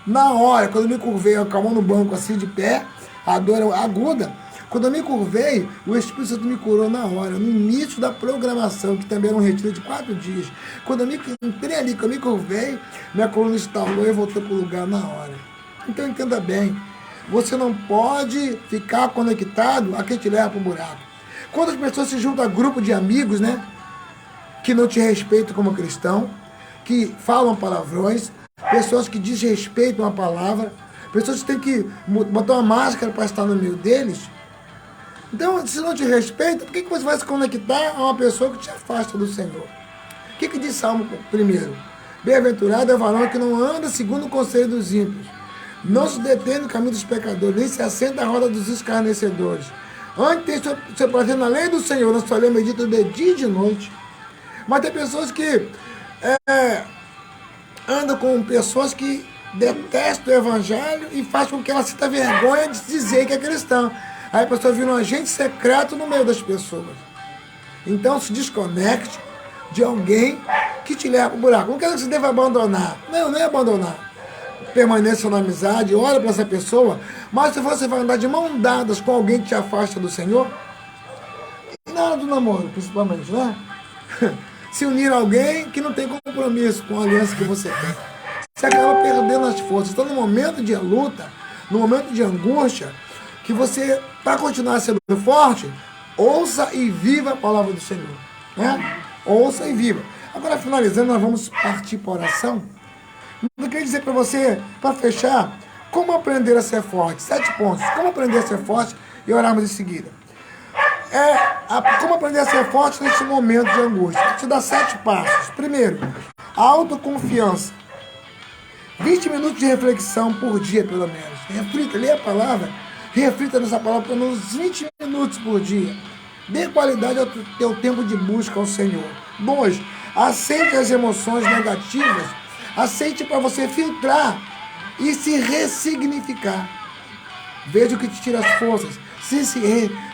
Na hora, quando eu me curvei, com a mão no banco assim de pé, a dor era aguda. Quando eu me curvei, o Espírito Santo me curou na hora, no início da programação, que também era um retiro de 4 dias. Quando eu entrei ali, que eu me curvei, minha coluna instalou e voltou para o lugar na hora. Então entenda bem, você não pode ficar conectado a quem te leva para o buraco. Quando as pessoas se juntam a grupo de amigos, né, que não te respeitam como cristão, que falam palavrões, pessoas que desrespeitam a palavra, pessoas que têm que botar uma máscara para estar no meio deles. Então, se não te respeita, por que você vai se conectar a uma pessoa que te afasta do Senhor? O que diz Salmo primeiro? Bem-aventurado é o varão que não anda segundo o conselho dos ímpios, não se detém no caminho dos pecadores, nem se assenta à roda dos escarnecedores. Antes tem seu prazer na lei do Senhor, na sua lei medita de dia e de noite. Mas tem pessoas que andam com pessoas que detestam o evangelho e fazem com que ela sinta vergonha de dizer que é cristão. Aí a pessoa vira um agente secreto no meio das pessoas. Então se desconecte de alguém que te leva para o buraco. Não quer dizer que você deve abandonar. Não é abandonar. Permaneça na amizade, olha para essa pessoa, mas se você vai andar de mão dadas com alguém que te afasta do Senhor, e na hora do namoro, principalmente, né? Se unir a alguém que não tem compromisso com a aliança que você tem. Você acaba perdendo as forças. Então, no momento de luta, no momento de angústia, que você, para continuar sendo forte, ouça e viva a palavra do Senhor. Né? Ouça e viva. Agora, finalizando, nós vamos partir para a oração. Eu queria dizer para você, para fechar, como aprender a ser forte. 7 pontos. Como aprender a ser forte e orarmos em seguida. Como aprender a ser forte nesse momento de angústia. Vou te dar 7 passos. Primeiro, autoconfiança. 20 minutos de reflexão por dia, pelo menos. Reflita, lê a palavra Reflita nessa palavra pelo menos 20 minutos por dia. Dê qualidade ao teu tempo de busca ao Senhor. 2. Aceite as emoções negativas. Aceite para você filtrar e se ressignificar. Veja o que te tira as forças. Se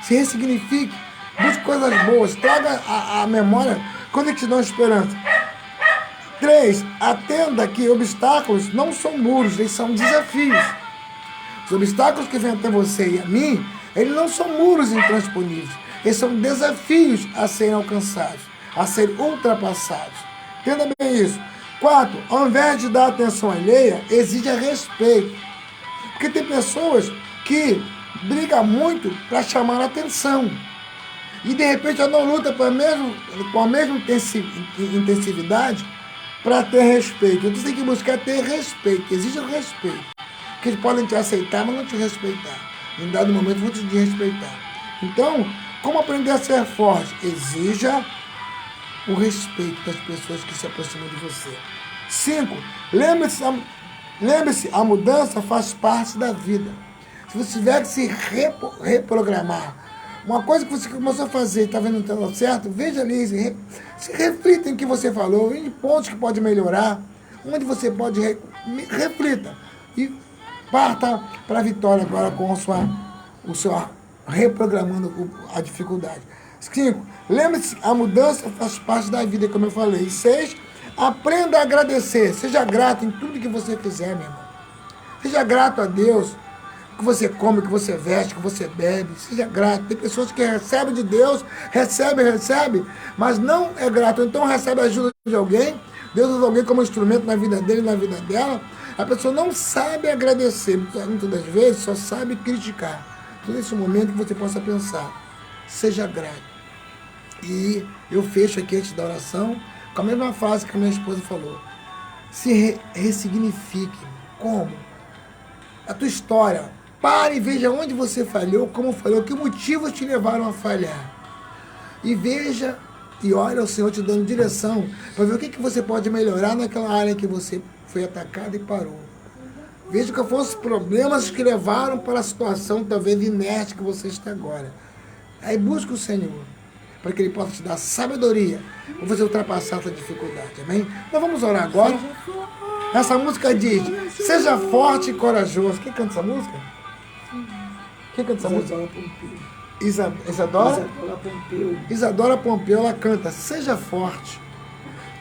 ressignifique. Busque coisas boas. Traga à memória coisas que te dão esperança. 3. Atenda que obstáculos não são muros, eles são desafios. Os obstáculos que vêm até você e a mim, eles não são muros intransponíveis. Eles são desafios a serem alcançados, a serem ultrapassados. Entenda bem isso. 4. Ao invés de dar atenção alheia, exija respeito. Porque tem pessoas que brigam muito para chamar a atenção. E de repente ela não luta com a mesma intensividade para ter respeito. Então você tem que buscar ter respeito. Exige respeito. Porque eles podem te aceitar, mas não te respeitar. Em dado momento vão te respeitar. Então, como aprender a ser forte? Exija o respeito das pessoas que se aproximam de você. 5. Lembre-se, a mudança faz parte da vida. Se você tiver que se reprogramar, uma coisa que você começou a fazer e está vendo que está certo, veja ali, se reflita em que você falou, em pontos que pode melhorar, onde você pode reflita e parta para a vitória agora com o seu reprogramando a dificuldade. 5. Lembre-se, a mudança faz parte da vida, como eu falei. 6. Aprenda a agradecer. Seja grato em tudo que você fizer, meu irmão. Seja grato a Deus. Que você come, que você veste, que você bebe. Seja grato. Tem pessoas que recebem de Deus, recebe, mas não é grato. Então recebe a ajuda de alguém. Deus usa alguém como instrumento na vida dele, na vida dela. A pessoa não sabe agradecer. Muitas das vezes só sabe criticar. Então nesse momento que você possa pensar. Seja grato. E eu fecho aqui antes da oração com a mesma frase que a minha esposa falou. Se ressignifique. Como? A tua história. Pare e veja onde você falhou, como falhou, que motivos te levaram a falhar. E veja e olha o Senhor te dando direção para ver o que você pode melhorar naquela área que você foi atacado e parou. Veja quais foram os problemas que levaram para a situação talvez inerte que você está agora. Aí busca o Senhor, para que Ele possa te dar sabedoria para você ultrapassar essa dificuldade. Amém? Nós vamos orar agora. Essa música diz, seja forte e corajoso. Quem canta essa música? Quem canta essa música? Isadora Pompeu, ela canta, seja forte.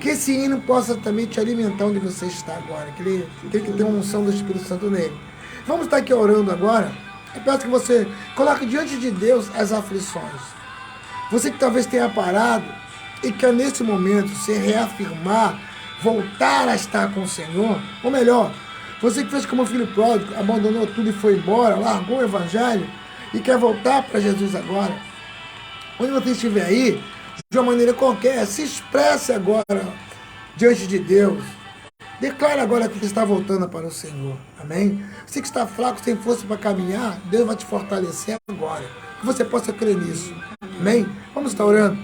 Que esse hino possa também te alimentar onde você está agora. Que ele tem que ter uma unção do Espírito Santo nele. Vamos estar aqui orando agora. Eu peço que você coloque diante de Deus as aflições. Você que talvez tenha parado e quer nesse momento se reafirmar, voltar a estar com o Senhor, ou melhor, você que fez como filho pródigo, abandonou tudo e foi embora, largou o Evangelho e quer voltar para Jesus agora. Onde você estiver aí, de uma maneira qualquer, se expresse agora diante de Deus. Declare agora que você está voltando para o Senhor. Amém? Você que está fraco, sem força para caminhar, Deus vai te fortalecer agora. Que você possa crer nisso. Amém? Vamos estar orando.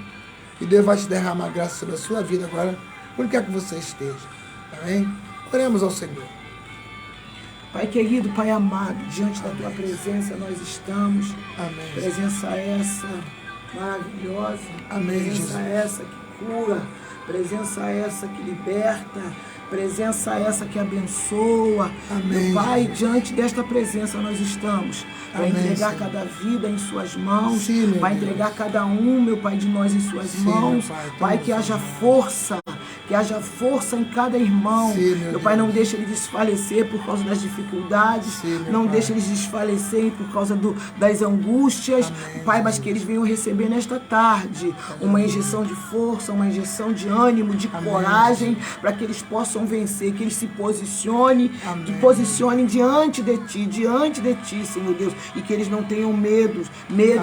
E Deus vai te derramar graça sobre a sua vida agora, onde quer que você esteja. Amém? Oremos ao Senhor. Pai querido, Pai amado, diante da Tua presença nós estamos. Amém. Presença essa maravilhosa. Amém, Presença essa que cura. Presença essa que liberta. Presença essa que abençoa. Amém. Meu Pai, diante desta presença nós estamos. Para entregar Senhor. Cada vida em Suas mãos. Sim, para entregar cada um, meu Pai, de nós em Suas Sim, mãos. Pai, que haja força. Que haja força em cada irmão. Sim, meu Pai, não deixe ele desfalecer por causa das dificuldades. Sim, não deixe eles desfalecerem por causa das angústias. Amém, Pai, mas que eles venham receber nesta tarde uma injeção de força, uma injeção de ânimo, de coragem, para que eles possam vencer, que eles se posicionem, diante de Ti, Senhor Deus, e que eles não tenham medo,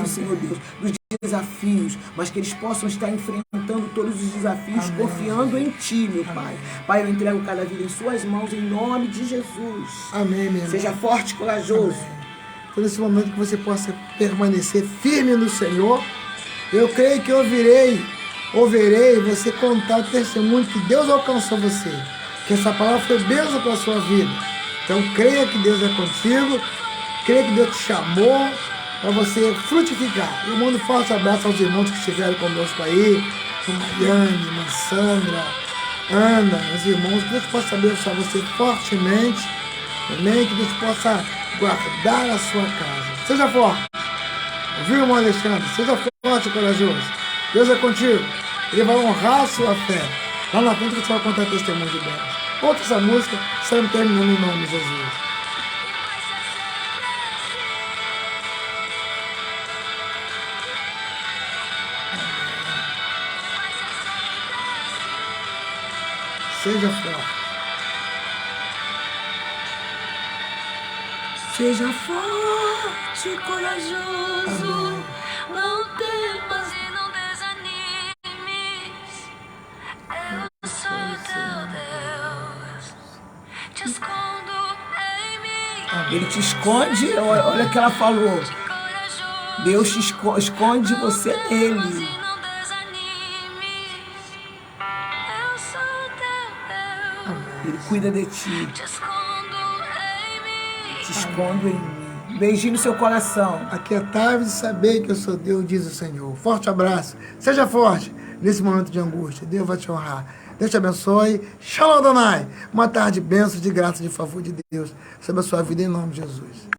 Senhor Deus, dos desafios, mas que eles possam estar enfrentando todos os desafios, confiando em Ti, meu Pai. Pai, eu entrego cada vida em Suas mãos, em nome de Jesus. Amém, meu irmão. Seja forte e corajoso. Por esse momento que você possa permanecer firme no Senhor, eu creio que ouvirei você contar o testemunho que Deus alcançou você, que essa palavra foi bênção para a sua vida. Então creia que Deus é contigo, que Creio que Deus te chamou para você frutificar. Eu mando um forte abraço aos irmãos que estiveram conosco aí, a Mariane, a Sandra, Ana, os irmãos, que Deus possa abençoar você fortemente, amém? Que Deus possa guardar a sua casa. Seja forte, ouviu, irmão Alexandre? Seja forte e corajoso. Deus é contigo, Ele vai honrar a sua fé. Lá na frente você vai contar testemunho de Deus. Outra essa música, estamos terminando em nome de Jesus. Seja forte. Seja forte e corajoso. Amém. Não temas e não desanimes. Eu sou teu Deus. Te escondo em mim. Ele te esconde, olha o que ela falou. Corajoso. Deus te esconde você nele. Não desanimes. Eu sou teu Deus. Ele cuida de ti. Te escondo em mim. Te escondo em mim. Beijinho no seu coração. Aquietai-vos e saber que eu sou Deus, diz o Senhor. Forte abraço. Seja forte nesse momento de angústia. Deus vai te honrar. Deus te abençoe. Shalom Adonai. Uma tarde de bênção, de graça, de favor de Deus sobre a sua vida em nome de Jesus.